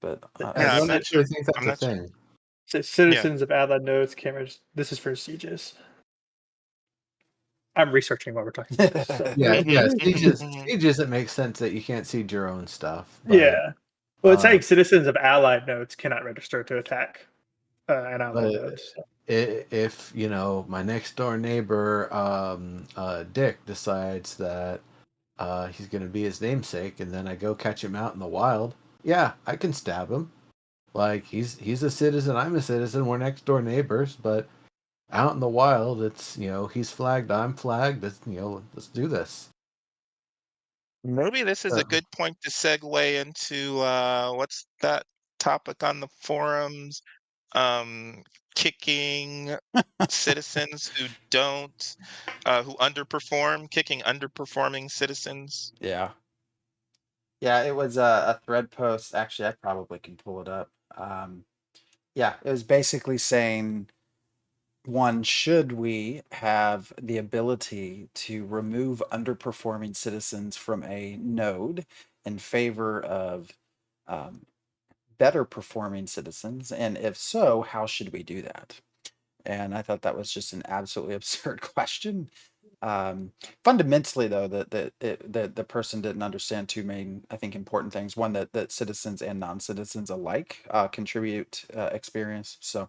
But Yeah, I I'm don't not actually sure. think that's I'm a not sure. thing. Citizens of allied nodes, cameras. This is for sieges. I'm researching what we're talking about. So. Yeah, yeah. Mhm. Sieges, it makes sense that you can't siege your own stuff. But, Yeah. Well, it's uh, saying citizens of allied nodes cannot register to attack an allied but node. So. if my next door neighbor Dick decides that he's going to be his namesake, and then I go catch him out in the wild, yeah, I can stab him. Like he's a citizen, I'm a citizen, we're next door neighbors, but out in the wild, it's he's flagged, I'm flagged. Let's do this. Maybe this is a good point to segue into what's that topic on the forums? Kicking citizens who don't who underperform, kicking underperforming citizens. yeah, it was a thread post. Actually, I probably can pull it up. Yeah, it was basically saying, one, should we have the ability to remove underperforming citizens from a node in favor of better performing citizens? And if so, how should we do that? And I thought that was just an absolutely absurd question. Fundamentally, though, the person didn't understand two main, I think, important things. One, that citizens and non-citizens alike contribute experience. So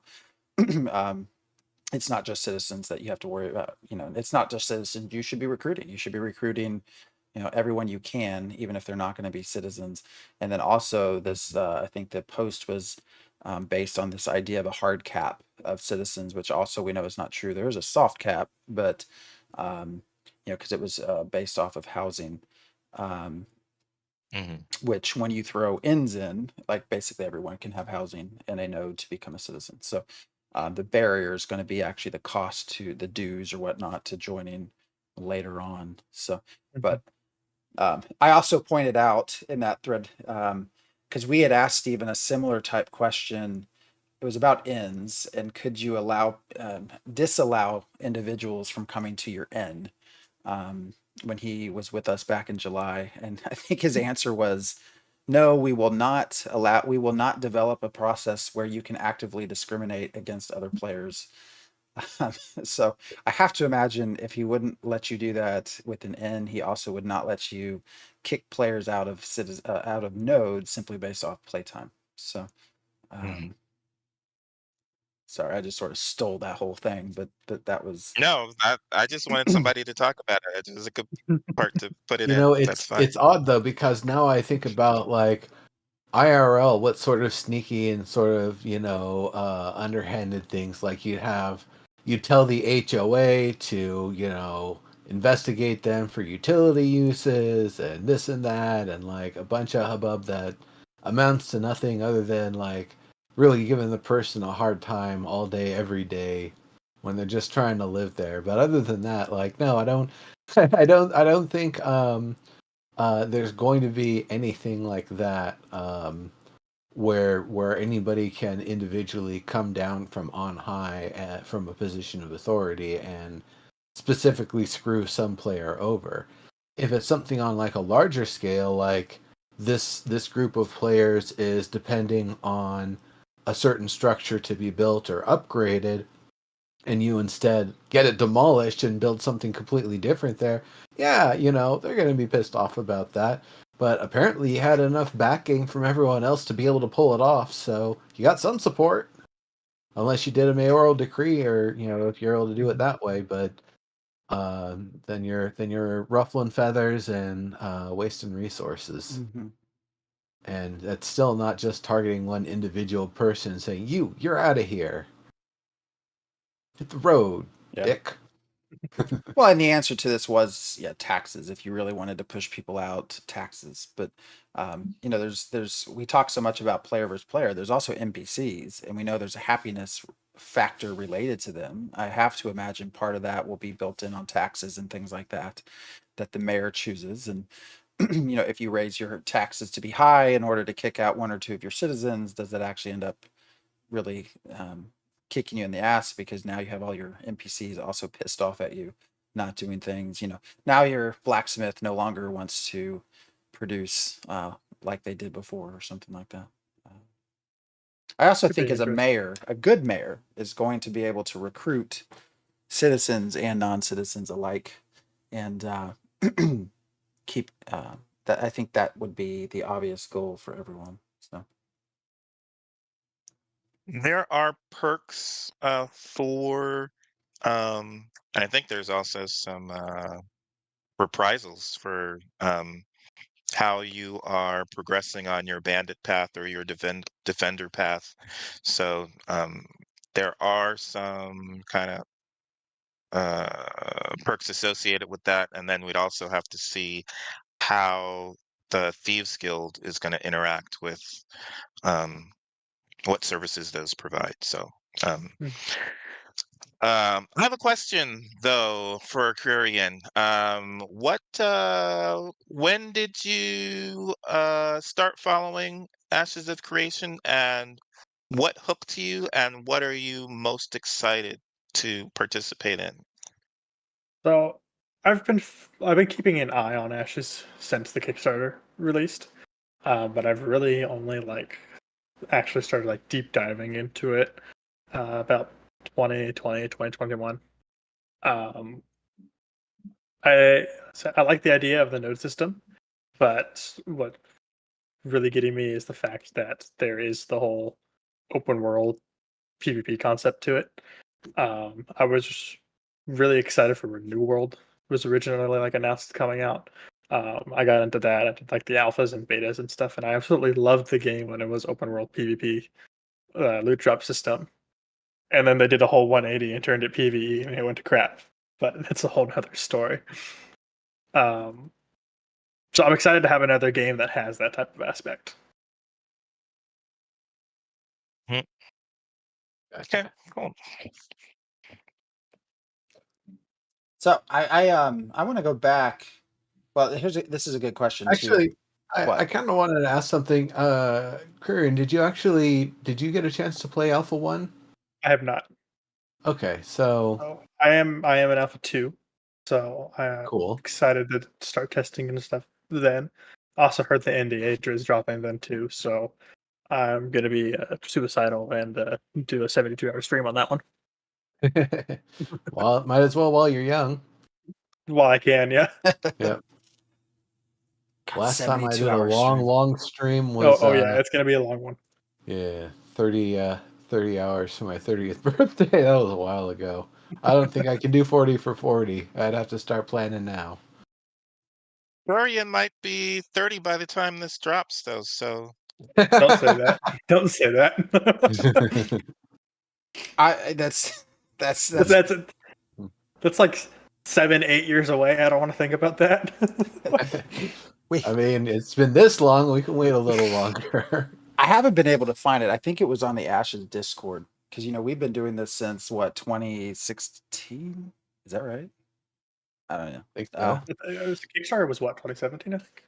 it's not just citizens that you have to worry about. It's not just citizens you should be recruiting. You should be recruiting, everyone you can, even if they're not going to be citizens. And then also this, I think the post was based on this idea of a hard cap of citizens, which also we know is not true. There is a soft cap, but because it was based off of housing. Um, which when you throw ends in, like basically everyone can have housing in a node to become a citizen. So the barrier is going to be actually the cost to the dues or whatnot to joining later on. So, but I also pointed out in that thread, because we had asked Stephen a similar type question. It was about ends, and could you disallow individuals from coming to your end? When he was with us back in July. And I think his answer was, no, we will not develop a process where you can actively discriminate against other players. So I have to imagine if he wouldn't let you do that with an N, he also would not let you kick players out of nodes simply based off playtime. So, sorry, I just sort of stole that whole thing, but that was No, I just wanted somebody to talk about it. It was a good part to put it in. That's fine. It's odd though, because now I think about like IRL, what sort of sneaky and sort of underhanded things like you tell the HOA to investigate them for utility uses and this and that, and like a bunch of hubbub that amounts to nothing other than like really giving the person a hard time all day every day when they're just trying to live there. But other than that, like, no, I don't I don't think there's going to be anything like that where anybody can individually come down from on high from a position of authority and specifically screw some player over. If it's something on like a larger scale, like this group of players is depending on a certain structure to be built or upgraded, and you instead get it demolished and build something completely different there, yeah, they're going to be pissed off about that. But apparently you had enough backing from everyone else to be able to pull it off, so you got some support. Unless you did a mayoral decree, or if you're able to do it that way, but then you're ruffling feathers and wasting resources. mm-hmm. And that's still not just targeting one individual person and saying you're out of here. Hit the road, dick. Well, and the answer to this was, yeah, taxes. If you really wanted to push people out, taxes. But there's we talk so much about player versus player. There's also NPCs, and we know there's a happiness factor related to them. I have to imagine part of that will be built in on taxes and things like that the mayor chooses. And if you raise your taxes to be high in order to kick out one or two of your citizens, does that actually end up really kicking you in the ass, because now you have all your NPCs also pissed off at you, not doing things. Now your blacksmith no longer wants to produce like they did before, or something like that. I also Could be think as a interesting. mayor, a good mayor is going to be able to recruit citizens and non-citizens alike, and keep that. I think that would be the obvious goal for everyone. So There are perks for, and I think there's also some reprisals for how you are progressing on your bandit path or your defender path. So there are some kind of perks associated with that, and then we'd also have to see how the Thieves Guild is going to interact with um, what services those provide. So Hmm. I have a question though for Kreirian. When did you start following Ashes of Creation, and what hooked you, and what are you most excited to participate in? So I've been keeping an eye on Ashes since the Kickstarter released, but I've really only actually started deep diving into it about 2020, 2021. Um, I like the idea of the node system, but what really getting me is the fact that there is the whole open world PvP concept to it. I was really excited for when New World was originally announced coming out. I got into that. I did the alphas and betas and stuff, and I absolutely loved the game when it was open world PvP loot drop system. And then they did a whole 180 and turned it PvE, and it went to crap. But that's a whole nother story. Um, so I'm excited to have another game that has that type of aspect. Okay, Gotcha. cool. So I want to go back. Well, this is a good question too. Actually, I What? kind of wanted to ask something. Kurian, did you get a chance to play Alpha 1? I have not. Okay, so So I am an alpha 2, so I'm cool. excited to start testing and stuff then. Also heard the NDA is dropping then too, so I'm gonna be suicidal and do a 72-hour stream on that one Well, might as well while you're young. while I can. Yeah. Yep. God, Last time I 72 did a hour long, stream. long stream Oh, was yeah, it's gonna be a long one. yeah, 30 hours for my 30th birthday. That was a while ago. I don't think I can do 40 for 40. I'd have to start planning now. Kreirian might be 30 by the time this drops, though. So Don't say that. Don't say that. That's that's that's like 7-8 years away. I don't want to think about that. I mean, it's been this long. We can wait a little longer. I haven't been able to find it. I think it was on the Ashes Discord, because we've been doing this since 2016. Is that right? I don't know. I think so. Uh, Kickstarter was what, 2017, I think.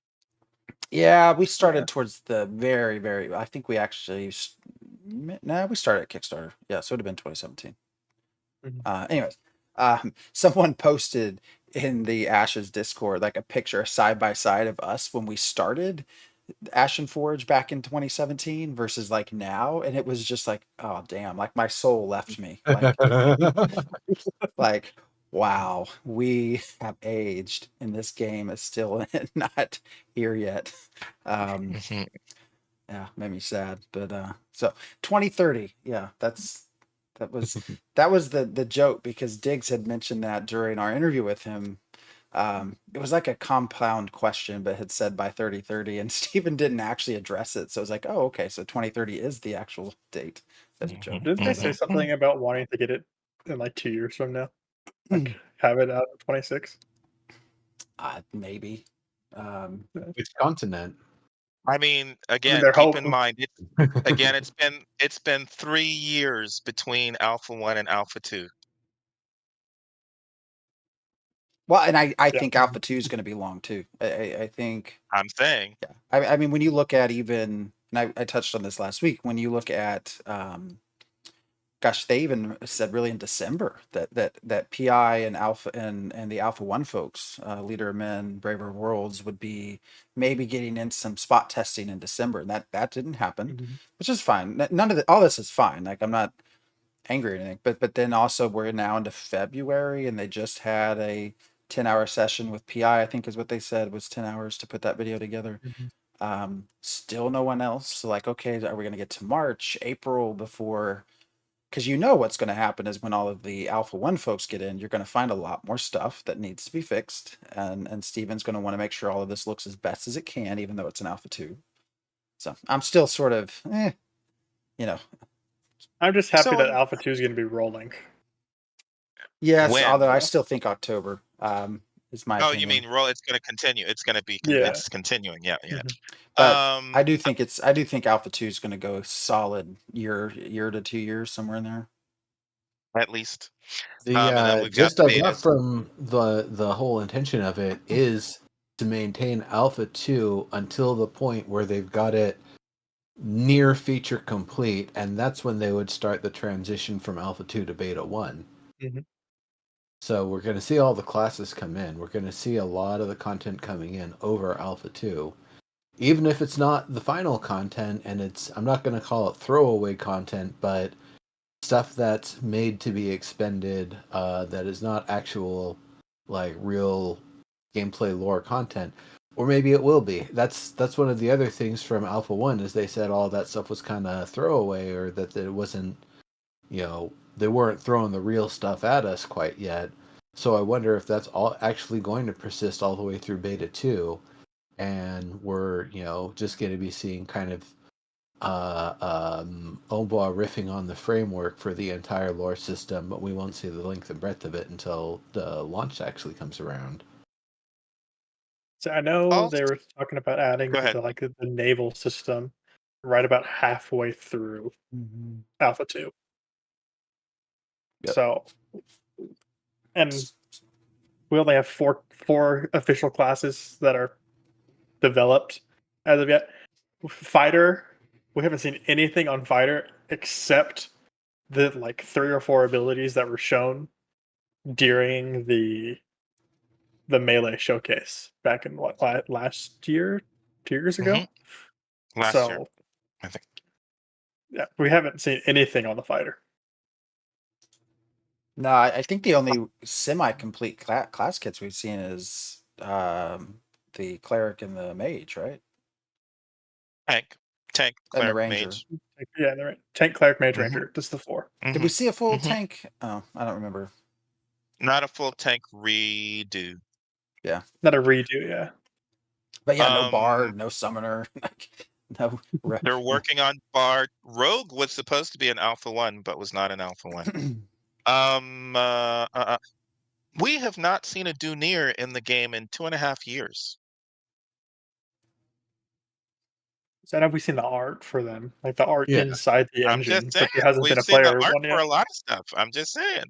Yeah, we started towards the very, very. I think we actually. We started at Kickstarter. Yeah, so it would have been 2017. Mhm. Anyways, someone posted in the Ashes Discord a picture side by side of us when we started Ashen Forge back in 2017 versus now, and it was just oh damn, my soul left me. Wow, we have aged, and this game is still not here yet. Yeah, made me sad. But so 2030, yeah, that was the joke, because Diggs had mentioned that during our interview with him. It was like a compound question, but had said by 3030, and Steven didn't actually address it. So it was oh, okay, so 2030 is the actual date. As a joke. Didn't they say something about wanting to get it in 2 years from now? Have it out in 26? Maybe. Which continent? I mean, I mean, again, they're keep in hoping. mind it's been 3 years between Alpha 1 and Alpha 2. Well, and I Yeah. think Alpha 2 is going to be long too. I think, I'm saying. yeah. I mean, when you look at even, and I touched on this last week, when you look at, gosh, they even said really in December that PI and Alpha and the Alpha 1 folks, Leader of Men, Braver Worlds, would be maybe getting in some spot testing in December, and that didn't happen, Mhm. which is fine. None of all this is fine. Like, I'm not angry or anything, but then also we're now into February, and they just had a 10-hour session with PI. I think is what they said was 10 hours to put that video together. Mhm. Still no one else. So like, okay, are we going to get to March, April before? Because you know what's going to happen is when all of the Alpha 1 folks get in, you're going to find a lot more stuff that needs to be fixed, and Steven's going to want to make sure all of this looks as best as it can, even though it's an Alpha 2. So I'm still sort of, you know, I'm just happy that So Alpha 2 is going to be rolling. yes. when? Although I Yeah. still think October is my Oh, you opinion. mean roll? It's going to continue. It's going to be. Yeah. It's continuing. Yeah, yeah. Mhm. But Um, I do think Alpha 2 is going to go solid year to 2 years, somewhere in there. at least. The And then we've got just as up betas. from the whole intention of it is to maintain Alpha 2 until the point where they've got it near feature complete, and that's when they would start the transition from Alpha 2 to Beta 1. Mhm. So we're going to see all the classes come in. We're going to see a lot of the content coming in over Alpha 2. Even if it's not the final content, and I'm not going to call it throwaway content, but stuff that's made to be expended, that is not actual, like, real gameplay lore content. Or maybe it will be. That's one of the other things from Alpha 1 is they said all that stuff was kind of throwaway, or that it wasn't, they weren't throwing the real stuff at us quite yet. So I wonder if that's all actually going to persist all the way through Beta 2, and we're, just going to be seeing kind of Omba riffing on the framework for the entire lore system, but we won't see the length and breadth of it until the launch actually comes around. So I know Also, they were talking about adding go ahead. the naval system right about halfway through Alpha 2. Yep. So, and we only have four official classes that are developed as of yet. Fighter, we haven't seen anything on Fighter except the 3 or 4 abilities that were shown during the melee showcase back in last year, 2 years ago. Last year, So I think. yeah, we haven't seen anything on the Fighter. No, I think the only semi-complete class kits we've seen is the cleric and the mage, right? Tank, And the cleric, ranger. mage. Yeah, they're right. Tank, cleric, mage, Mhm. ranger. Just the 4. Did we Mhm. see a full Mhm. tank? Oh, I don't remember. Not a full tank redo. Yeah, Not a redo. Yeah. but yeah, no bard, Um, no summoner, no. they're working on Bard. Rogue was supposed to be an Alpha 1, but was not an Alpha 1. We have not seen a Dunir in the game in 2.5 years. So have we seen the art for them? Like the art Yeah. inside the I'm just engine, saying, but there hasn't been we've a seen the player art one for yet. a lot of stuff. I'm just saying.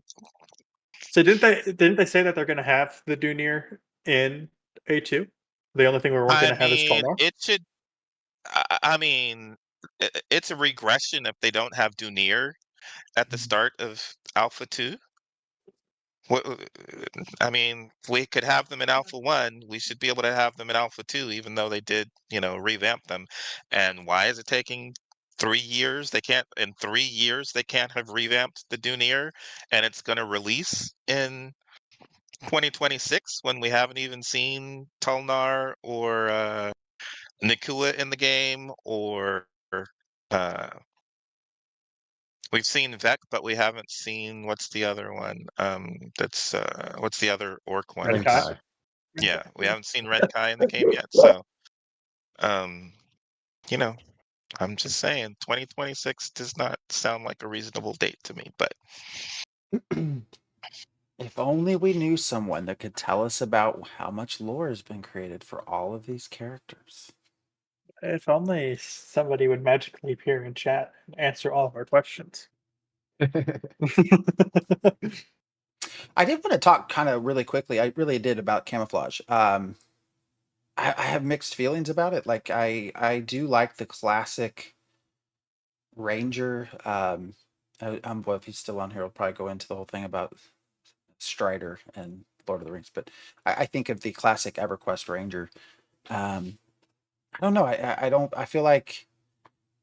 So didn't they say that they're going to have the Dunir in A2? The only thing we weren't going I to have is mean, Tolnar. it should. I mean, it's a regression if they don't have Dunir at the start of Alpha 2. What, I mean, we could have them in Alpha 1. We should be able to have them in Alpha 2, even though they did, revamp them. And why is it taking 3 years? In 3 years, they can't have revamped the Dunir, and it's going to release in 2026 when we haven't even seen Tulnar or Nakua in the game, or uh, we've seen Vec, but we haven't seen what's the other one? What's the other orc one? Red Kai. Renkai. Yeah, we haven't seen Red Kai in the game yet. So, um, you know, I'm just saying, 2026 does not sound like a reasonable date to me. But If only we knew someone that could tell us about how much lore has been created for all of these characters. If only somebody would magically appear in chat and answer all of our questions. I did want to talk kind of really quickly. I really did about camouflage. I have mixed feelings about it. Like I do like the classic Ranger. Well, if he's still on here, I'll probably go into the whole thing about Strider and Lord of the Rings. But I think of the classic EverQuest Ranger. I don't know. I don't. I feel like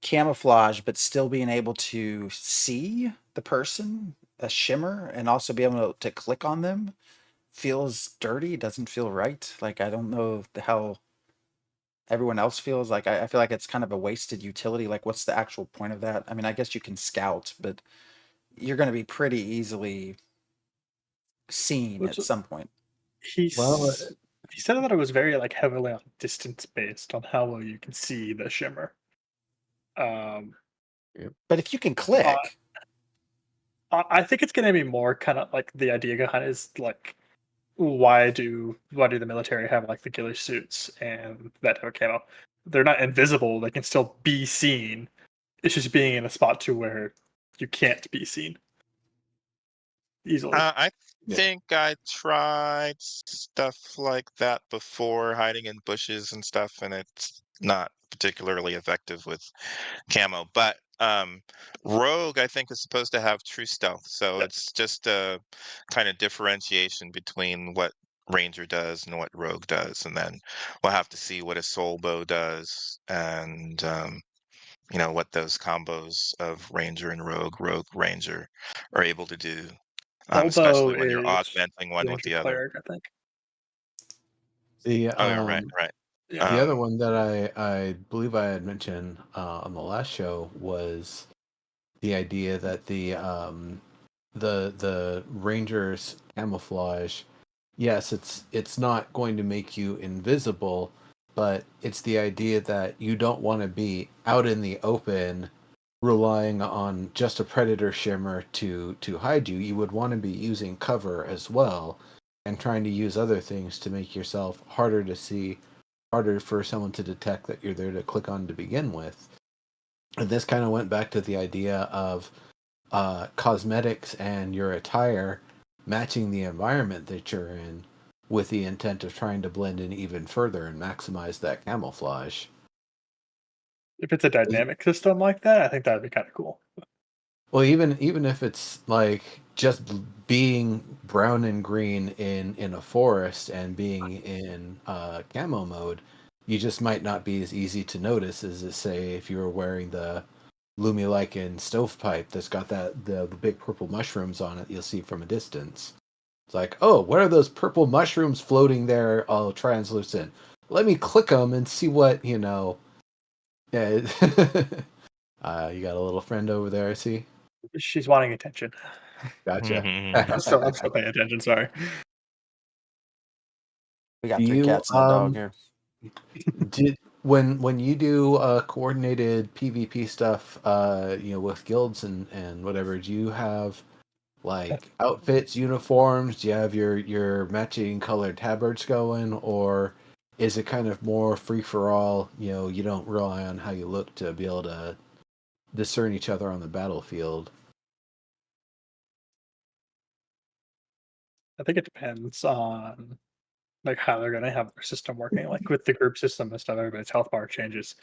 camouflage, but still being able to see the person, a shimmer, and also be able to click on them feels dirty. Doesn't feel right. Like I don't know how everyone else feels. Like I feel like it's kind of a wasted utility. Like what's the actual point of that? I mean, I guess you can scout, but you're going to be pretty easily seen Which at some point. Well, he said that it was very like heavily on distance based on how well you can see the shimmer. Um, But if you can uh, click, I think it's going to be more kind of like the idea behind it is like why do the military have like the ghillie suits and that type of camo? They're not invisible; they can still be seen. It's just being in a spot to where you can't be seen easily. I Yeah. think I tried stuff like that before, hiding in bushes and stuff, and it's not particularly effective with camo. But Rogue, I think, is supposed to have true stealth, so Yep. it's just a kind of differentiation between what Ranger does and what Rogue does, and then we'll have to see what a soul bow does, and what those combos of Ranger and Rogue Ranger are able to do, Holbow especially when you're is augmenting one with Ranger the other. Cleric, I think. the Oh, yeah, right, right. Yeah. the other Um, one that I believe I had mentioned on the last show was the idea that the Rangers camouflage, yes, it's not going to make you invisible, but it's the idea that you don't want to be out in the open relying on just a predator shimmer to hide you. You would want to be using cover as well and trying to use other things to make yourself harder to see, harder for someone to detect that you're there to click on to begin with. And this kind of went back to the idea of cosmetics and your attire matching the environment that you're in with the intent of trying to blend in even further and maximize that camouflage. If it's a dynamic system like that, I think that'd be kind of cool. Well, even if it's like just being brown and green in a forest and being in camo mode, you just might not be as easy to notice as say if you were wearing the Lumilycan stovepipe that's got the big purple mushrooms on it. You'll see from a distance. It's like, oh, what are those purple mushrooms floating there, all translucent? Let me click them and see what Yeah, you got a little friend over there, I see. She's wanting attention. Gotcha. I'm still paying attention. Sorry. we got Do 3 you cats and a dog here. did when you do coordinated PvP stuff, with guilds and whatever, do you have like outfits, uniforms? Do you have your matching colored tabards going, or is it kind of more free for all? You don't rely on how you look to be able to discern each other on the battlefield. I think it depends on like how they're gonna have their system working. Like with the group system and stuff, everybody's health bar changes.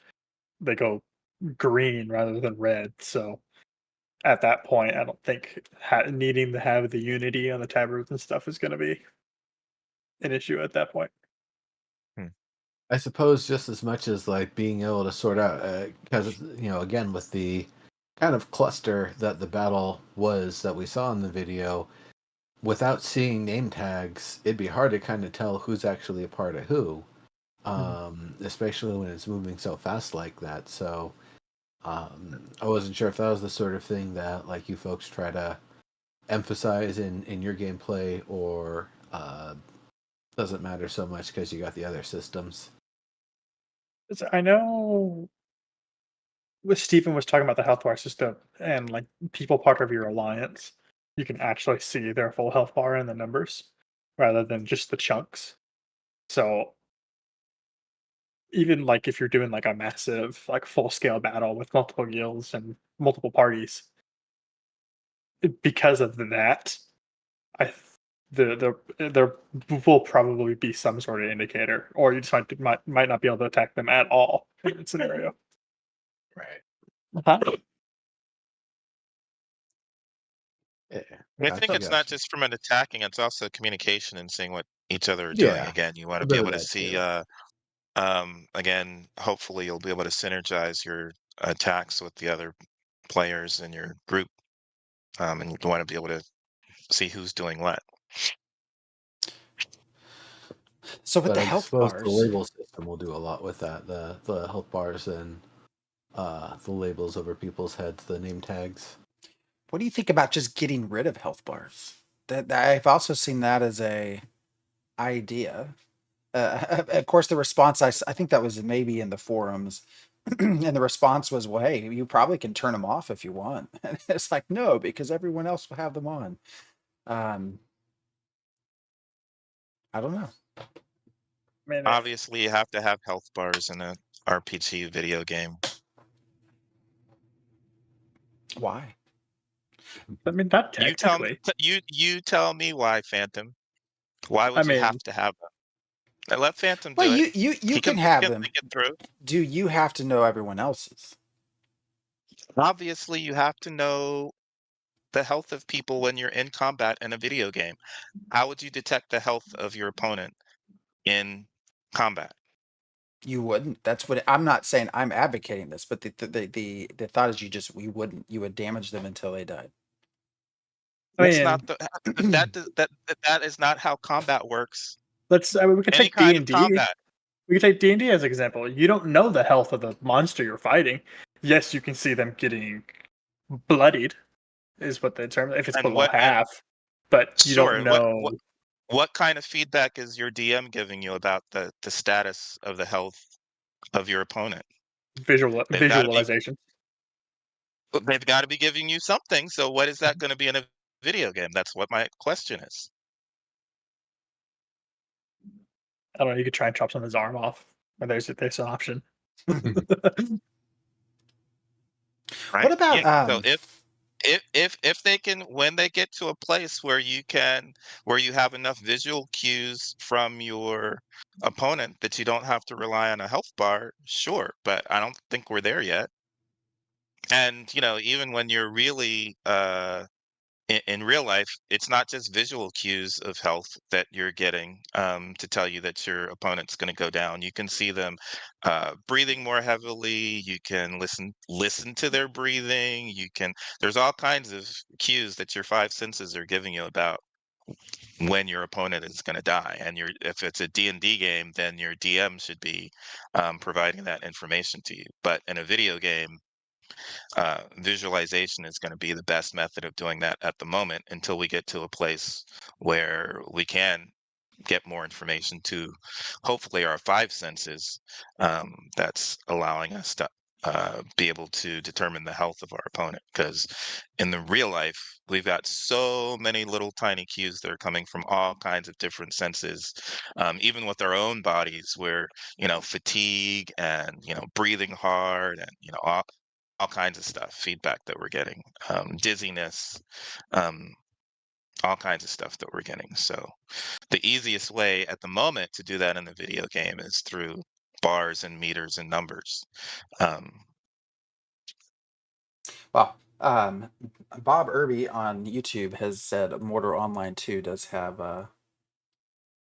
They go green rather than red. So at that point, I don't think needing to have the unity on the tabards and stuff is going to be an issue at that point. I suppose just as much as like being able to sort out, because again with the kind of cluster that the battle was that we saw in the video, without seeing name tags, it'd be hard to kind of tell who's actually a part of who, especially when it's moving so fast like that. So I wasn't sure if that was the sort of thing that like you folks try to emphasize in your gameplay, or doesn't matter so much because you got the other systems. I know what Stephen was talking about the health bar system and like people part of your alliance, you can actually see their full health bar and the numbers rather than just the chunks. So even like if you're doing like a massive, like full scale battle with multiple guilds and multiple parties, because of that, I there will probably be some sort of indicator, or you just might not be able to attack them at all in that scenario. Right. Yeah. I think it's not gotcha. just from an attacking; it's also communication and seeing what each other are doing. Yeah, Again, you want a to be bit of able to that see. too. Again, hopefully, you'll be able to synergize your attacks with the other players in your group, and you want to be able to see who's doing what. So with But the I health suppose the bars, label system will do a lot with that. The health bars and the labels over people's heads, the name tags. what do you think about just getting rid of health bars? That I've also seen that as a idea. Of course, the response I think that was maybe in the forums, and the response was, "Well, hey, you probably can turn them off if you want." And it's like, no, because everyone else will have them on. Um, I don't know Man, Obviously, you have to have health bars in a RPG video game. why. I mean, not You tell me. technically. You tell me why, Phantom. Why I would you mean, have to have them? Let Phantom Well, do it. you He can can have think them. it through. Do you have to know everyone else's? Obviously, you have to know the health of people when you're in combat in a video game. How would you detect the health of your opponent in combat? You wouldn't. That's what I'm not saying. I'm advocating this, but the thought is you wouldn't. You would damage them until they died. I That's mean, not the that is not how combat works. we could Any take D kind and of D. combat. We could take D&D as an example. You don't know the health of the monster you're fighting. Yes, you can see them getting bloodied, is what the term, if it's And below what and half, but you sure, don't and know what kind of feedback is your DM giving you about the status of the health of your opponent? They've got to be visualization. they've got to be giving you something. So what is that going to be in a video game? That's what my question is. I don't know, you could try and chop someone's arm off. Or there's an option. Right? What about Yeah. So if they can, when they get to a place where you have enough visual cues from your opponent that you don't have to rely on a health bar, sure, but I don't think we're there yet. And even when you're really in real life, it's not just visual cues of health that you're getting to tell you that your opponent's going to go down. You can see them breathing more heavily. You can listen to their breathing. There's all kinds of cues that your five senses are giving you about when your opponent is going to die. And if it's a D&D game, then your DM should be providing that information to you. But in a video game, visualization is going to be the best method of doing that at the moment until we get to a place where we can get more information to hopefully our five senses, that's allowing us to be able to determine the health of our opponent. Because in the real life, we've got so many little tiny cues that are coming from all kinds of different senses, even with our own bodies, where fatigue and breathing hard and all kinds of stuff, feedback that we're getting, dizziness, um, all kinds of stuff that we're getting. So the easiest way at the moment to do that in the video game is through bars and meters and numbers. Um, Well, Bob Irby on YouTube has said Mortar Online 2 does have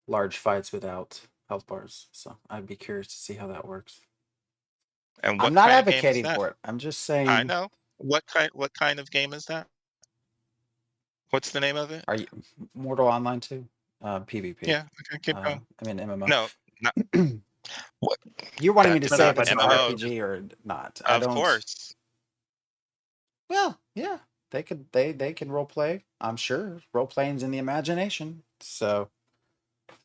large fights without health bars. So I'd be curious to see how that works. and I'm what not kind of game is advocating that? for it. I'm just I saying, know. What kind of game is that? What's the name of it? are you Mortal Online 2? PvP. Yeah, okay, keep going. I mean MMO. No, not what You're wanting me that to No, say no, if it's an MMO. RPG or not. I Of don't. course. Well, yeah, they can role play. I'm sure role playing's in the imagination. So.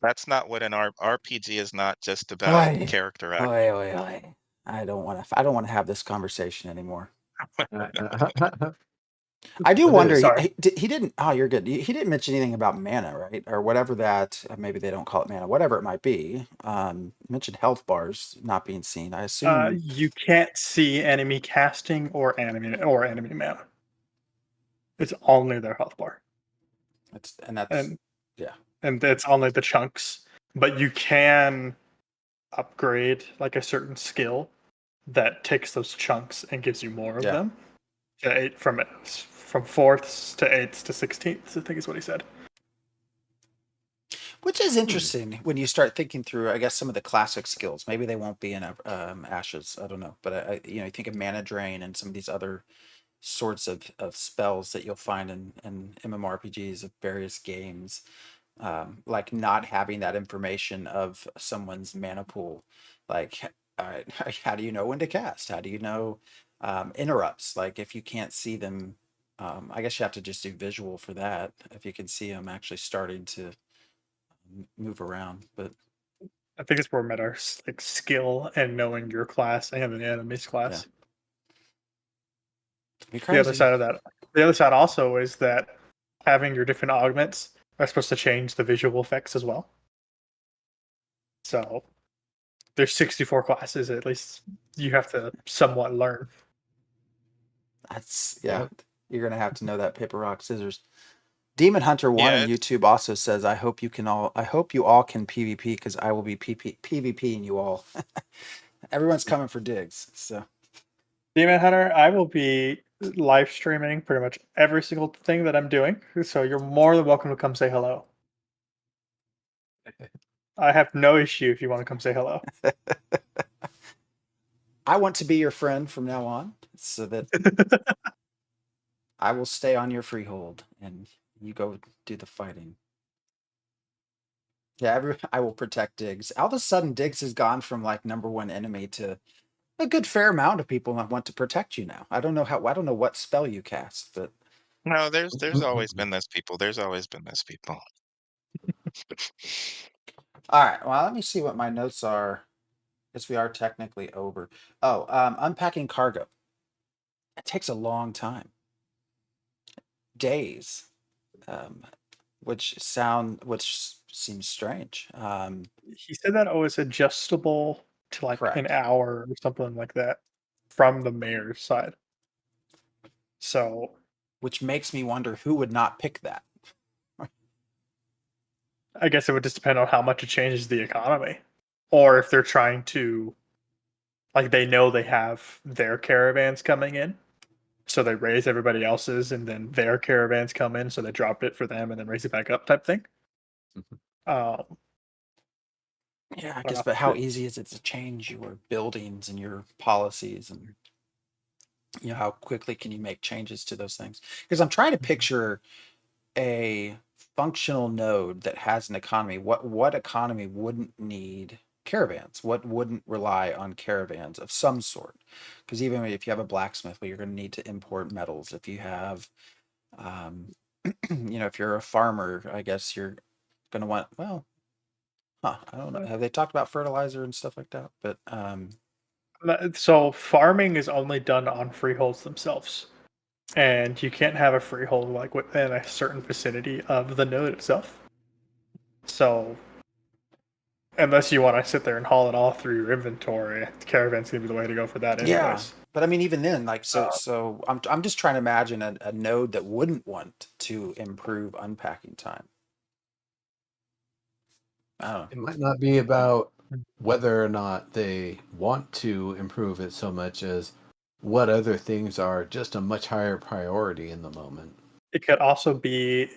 That's not what an RPG is. Not just about Oy, character act. oy, oy, oy. I don't want to have this conversation anymore. I do What wonder. is- Sorry. He didn't. Oh, you're good. He didn't mention anything about mana, right? Or whatever that. Maybe they don't call it mana. Whatever it might be. Mentioned health bars not being seen. I assume. You can't see enemy casting or enemy mana. It's only their health bar, That's and yeah. and it's only the chunks. But you can upgrade like a certain skill that takes those chunks and gives you more of Yeah. them. To eight from fourths to eighths to 16ths, I think is what he said. Which is interesting when you start thinking through, I guess, some of the classic skills. Maybe they won't be in Ashes. I don't know. But you think of Mana Drain and some of these other sorts of spells that you'll find in MMORPGs of various games. Like not having that information of someone's mana pool. Like, all right, how do you know when to cast? How do you know interrupts? Like if you can't see them, I guess you have to just do visual for that. If you can see them actually starting to move around, but I think it's more meta like skill and knowing your class and the enemy's class. be The other crazy. side of that, the other side also is that having your different augments are supposed to change the visual effects as well. So there's 64 classes. At least you have to somewhat learn. That's Yep. You're gonna have to know that paper rock scissors. Demon Hunter 1 Yeah, on YouTube also says, I hope you all can PvP because I will be PvPing you all. Everyone's coming for digs. So Demon Hunter, I will be live streaming pretty much every single thing that I'm doing. So you're more than welcome to come say hello. I have no issue if you want to come say hello. I want to be your friend from now on so that I will stay on your freehold and you go do the fighting. Yeah, I will protect Diggs. All of a sudden, Diggs has gone from like #1 enemy to a good fair amount of people that want to protect you now. I don't know what spell you cast, but no, there's always been those people. There's always been those people. all right. Well, let me see what my notes are. Because we are technically over. Oh, unpacking cargo. It takes a long time. Days. Um, which seems strange. He said that was adjustable to like an Correct. hour or something like that from the mayor's side. So Which makes me wonder who would not pick that. I guess it would just depend on how much it changes the economy. Or if they're trying to, like, they know they have their caravans coming in. So they raise everybody else's, and then their caravans come in, so they drop it for them and then raise it back up type thing. Yeah, I guess, know. but how easy is it to change your buildings and your policies and how quickly can you make changes to those things? Because I'm trying to picture a functional node that has an economy. What economy wouldn't need caravans? What wouldn't rely on caravans of some sort? Because even if you have a blacksmith, well, you're going to need to import metals. If you have, if you're a farmer, I guess you're going to want, well, I don't know. Have they talked about fertilizer and stuff like that? But So farming is only done on freeholds themselves. And you can't have a freehold like within a certain vicinity of the node itself. So unless you want to sit there and haul it all through your inventory, the caravan's gonna be the way to go for that anyways. yeah, but I mean, even then, like, so I'm just trying to imagine a node that wouldn't want to improve unpacking time. I don't know. It might not be about whether or not they want to improve it so much as what other things are just a much higher priority in the moment. It could also be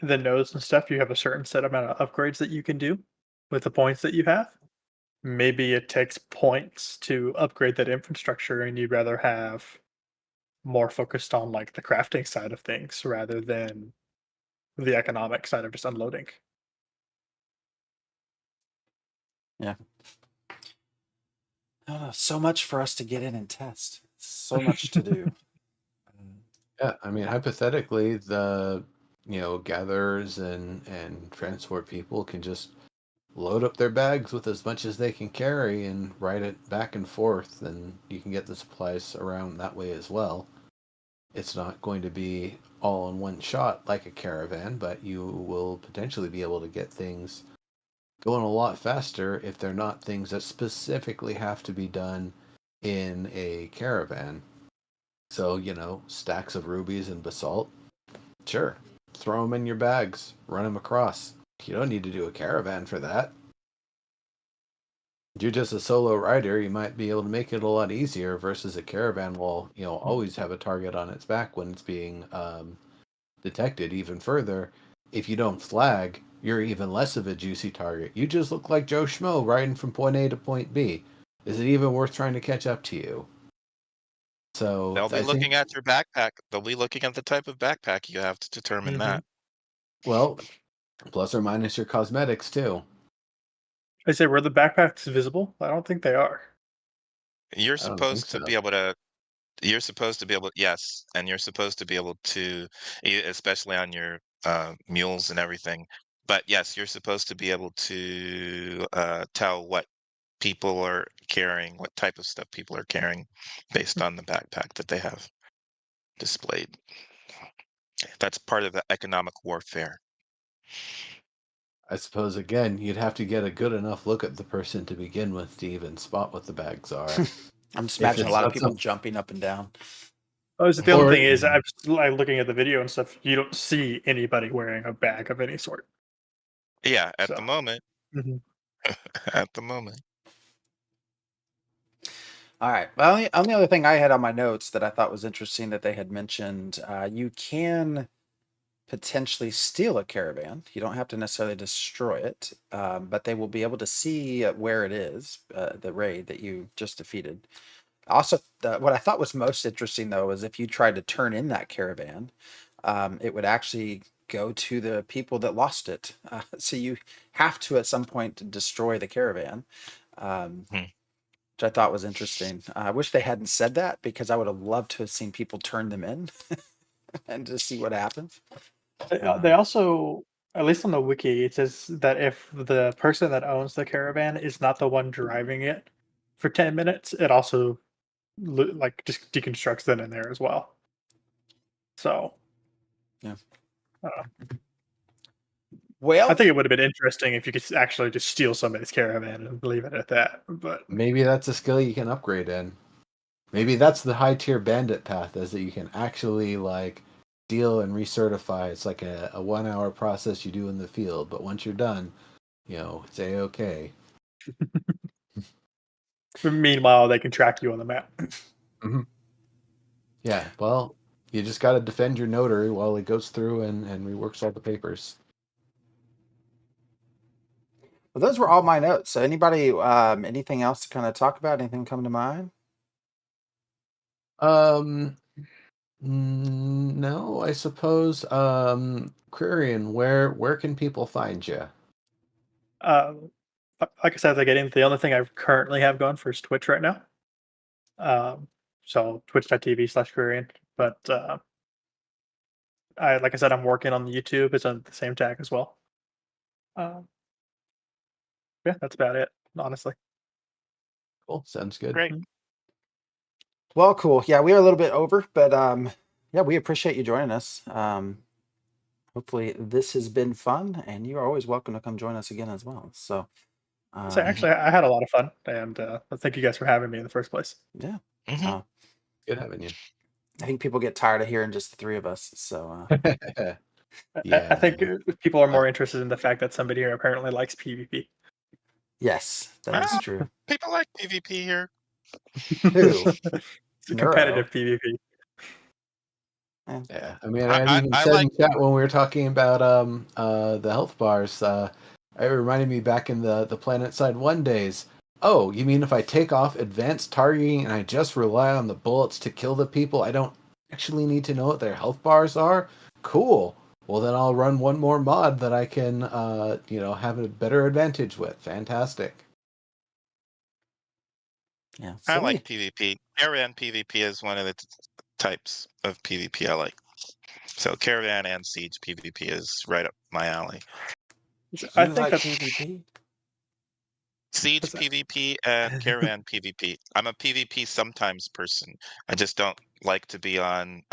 the nodes and stuff. You have a certain set amount of upgrades that you can do with the points that you have. Maybe it takes points to upgrade that infrastructure, and you'd rather have more focused on like the crafting side of things rather than the economic side of just unloading. Yeah. So much for us to get in and test. So much to do. Yeah, I mean, hypothetically, the gatherers and transport people can just load up their bags with as much as they can carry and ride it back and forth, and you can get the supplies around that way as well. It's not going to be all in one shot like a caravan, but you will potentially be able to get things going a lot faster if they're not things that specifically have to be done in a caravan. So, stacks of rubies and basalt, sure, throw them in your bags, run them across. You don't need to do a caravan for that. You're just a solo rider, you might be able to make it a lot easier versus a caravan will, always have a target on its back when it's being detected. Even further, if you don't flag, you're even less of a juicy target. You just look like Joe Schmo riding from point A to point B. Is it even worth trying to catch up to you? So They'll be I think, looking at your backpack. They'll be looking at the type of backpack you have to determine that. well, plus or minus your cosmetics too. I say, were the backpacks visible? I don't think they are. You're I don't think supposed to so. be able to. You're supposed to be able. Yes, and you're supposed to be able to, especially on your mules and everything. But yes, you're supposed to be able to tell what people are carrying, what type of stuff people are carrying, based on the backpack that they have displayed. That's part of the economic warfare. I suppose again, you'd have to get a good enough look at the person to begin with to even spot what the bags are. I'm just If imagining a it's lot of not people some, jumping up and down. Oh, is it the only or thing is I'm just like looking at the video and stuff. You don't see anybody wearing a bag of any sort. Yeah, at the So moment. Mhm. At the moment. All right. Well, the only other thing I had on my notes that I thought was interesting that they had mentioned, you can potentially steal a caravan. You don't have to necessarily destroy it, but they will be able to see where it is, the raid that you just defeated. Also, what I thought was most interesting, though, is if you tried to turn in that caravan, it would actually go to the people that lost it. So you have to, at some point, destroy the caravan. Hmm. Which I thought was interesting. I wish they hadn't said that because I would have loved to have seen people turn them in and just see what happens. They also, at least on the wiki, it says that if the person that owns the caravan is not the one driving it for 10 minutes, it also like just deconstructs them in there as well. So, Yeah. I Well, think it would have been interesting if you could actually just steal somebody's caravan and leave it at that. But maybe that's a skill you can upgrade in. Maybe that's the high tier bandit path, is that you can actually steal and recertify. It's like a 1 hour process you do in the field, but once you're done, it's a-okay. meanwhile, they can track you on the map. Mm-hmm. Yeah, well, you just got to defend your notary while he goes through and reworks all the papers. well, those were all my notes. So, anybody, anything else to kind of talk about? Anything come to mind? No, I suppose. Kreirian, where can people find you? Like I said, the only thing I currently have going for is Twitch right now. So twitch.tv/Kreirian. But like I said, I'm working on the YouTube. It's on the same tag as well. Yeah, that's about it, honestly. Cool, sounds good. Great. Well, cool. Yeah, we are a little bit over, but yeah, we appreciate you joining us. Hopefully, this has been fun, and you are always welcome to come join us again as well. So, So actually, I had a lot of fun, and thank you guys for having me in the first place. yeah. Mhm. Good having you. I think people get tired of hearing just the three of us. So, I think people are more interested in the fact that somebody here apparently likes PvP. yes, that is Ah, true. people like PvP here. Who? It's a competitive PvP. Yeah, I mean, I even I said like. in chat when we were talking about the health bars. It reminded me back in the Planet Side 1 days. Oh, you mean if I take off advanced targeting and I just rely on the bullets to kill the people, I don't actually need to know what their health bars are? Cool. Well, then I'll run one more mod that I can, have a better advantage with. Fantastic. Yeah, I so like PvP. Caravan PvP is one of the types of PvP I like. So Caravan and Siege PvP is right up my alley. you I like think that PvP? Siege What's that? PvP and Caravan PvP. I'm a PvP sometimes person. I just don't like to be on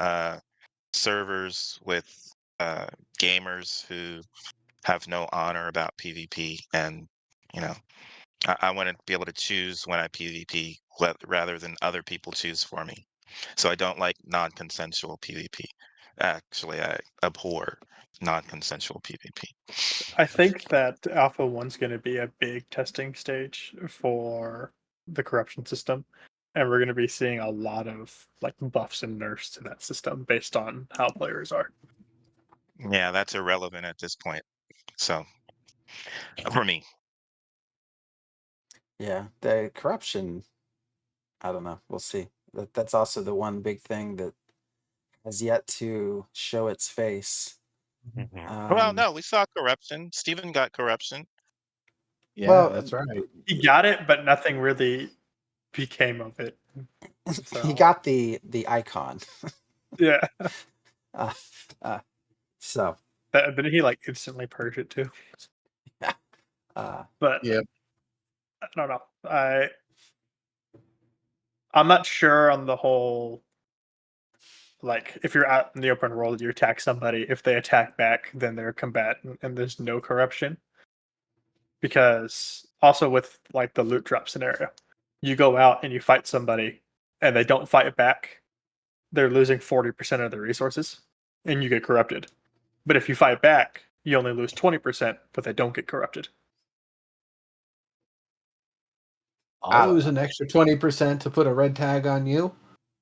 servers with gamers who have no honor about PvP, and you know, I want to be able to choose when I PvP rather than other people choose for me. So I don't like non-consensual PvP. Actually, I abhor non-consensual PvP. I think that Alpha 1's going to be a big testing stage for the corruption system. And we're going to be seeing a lot of like buffs and nerfs to that system based on how players are. Yeah, that's irrelevant at this point. So for me, Yeah, the corruption. I don't know. We'll see. That's also the one big thing that has yet to show its face. well, no, we saw corruption. Steven got corruption. Yeah, Well, that's right. He got it, but nothing really became of it. So he got the icon. yeah, Uh, uh, so but he like instantly purged it too. uh, But Yep. I don't know. I'm not sure on the whole. Like if you're out in the open world, you attack somebody. If they attack back, then they're a combatant, and there's no corruption. Because also with like the loot drop scenario, you go out and you fight somebody, and they don't fight back. They're losing 40% of their resources, and you get corrupted. But if you fight back, you only lose 20%, but they don't get corrupted. I I'll don't lose know. an extra 20% to put a red tag on you.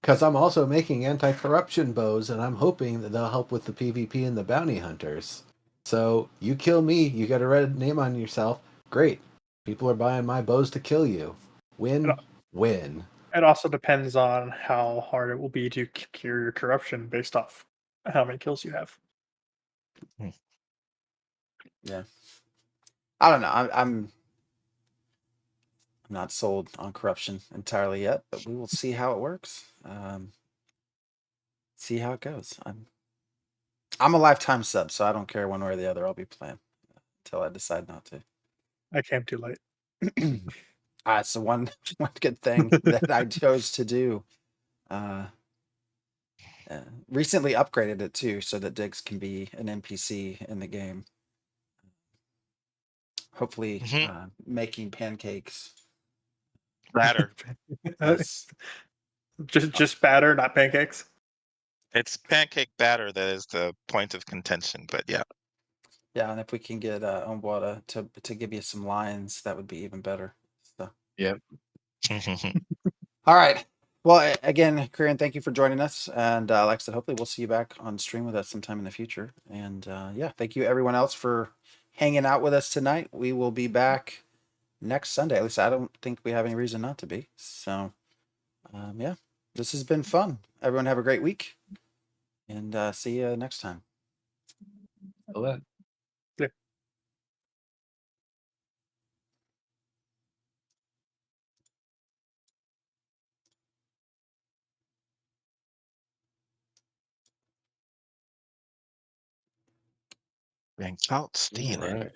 Because I'm also making anti-corruption bows, and I'm hoping that they'll help with the PvP and the bounty hunters. So you kill me, you get a red name on yourself. Great. People are buying my bows to kill you. Win, win. It also depends on how hard it will be to cure your corruption based off how many kills you have. Yeah, I don't know. I'm not sold on corruption entirely yet, but we will see how it works. See how it goes. I'm a lifetime sub, so I don't care one way or the other. I'll be playing until I decide not to. I came too late. It's the one good thing that I chose to do. Recently upgraded it too, so that Diggs can be an NPC in the game. Hopefully, making pancakes. Batter. Yes. just batter, not pancakes. It's pancake batter that is the point of contention, but yeah. Yeah, and if we can get Umbwada to give you some lines, that would be even better. So. Yep. All right. Well, again, Kreirian, thank you for joining us. And like I said, hopefully we'll see you back on stream with us sometime in the future. And yeah, thank you everyone else for hanging out with us tonight. We will be back next Sunday. At least I don't think we have any reason not to be. So yeah, this has been fun. Everyone have a great week. And see you next time. Well, Being caught stealing. right.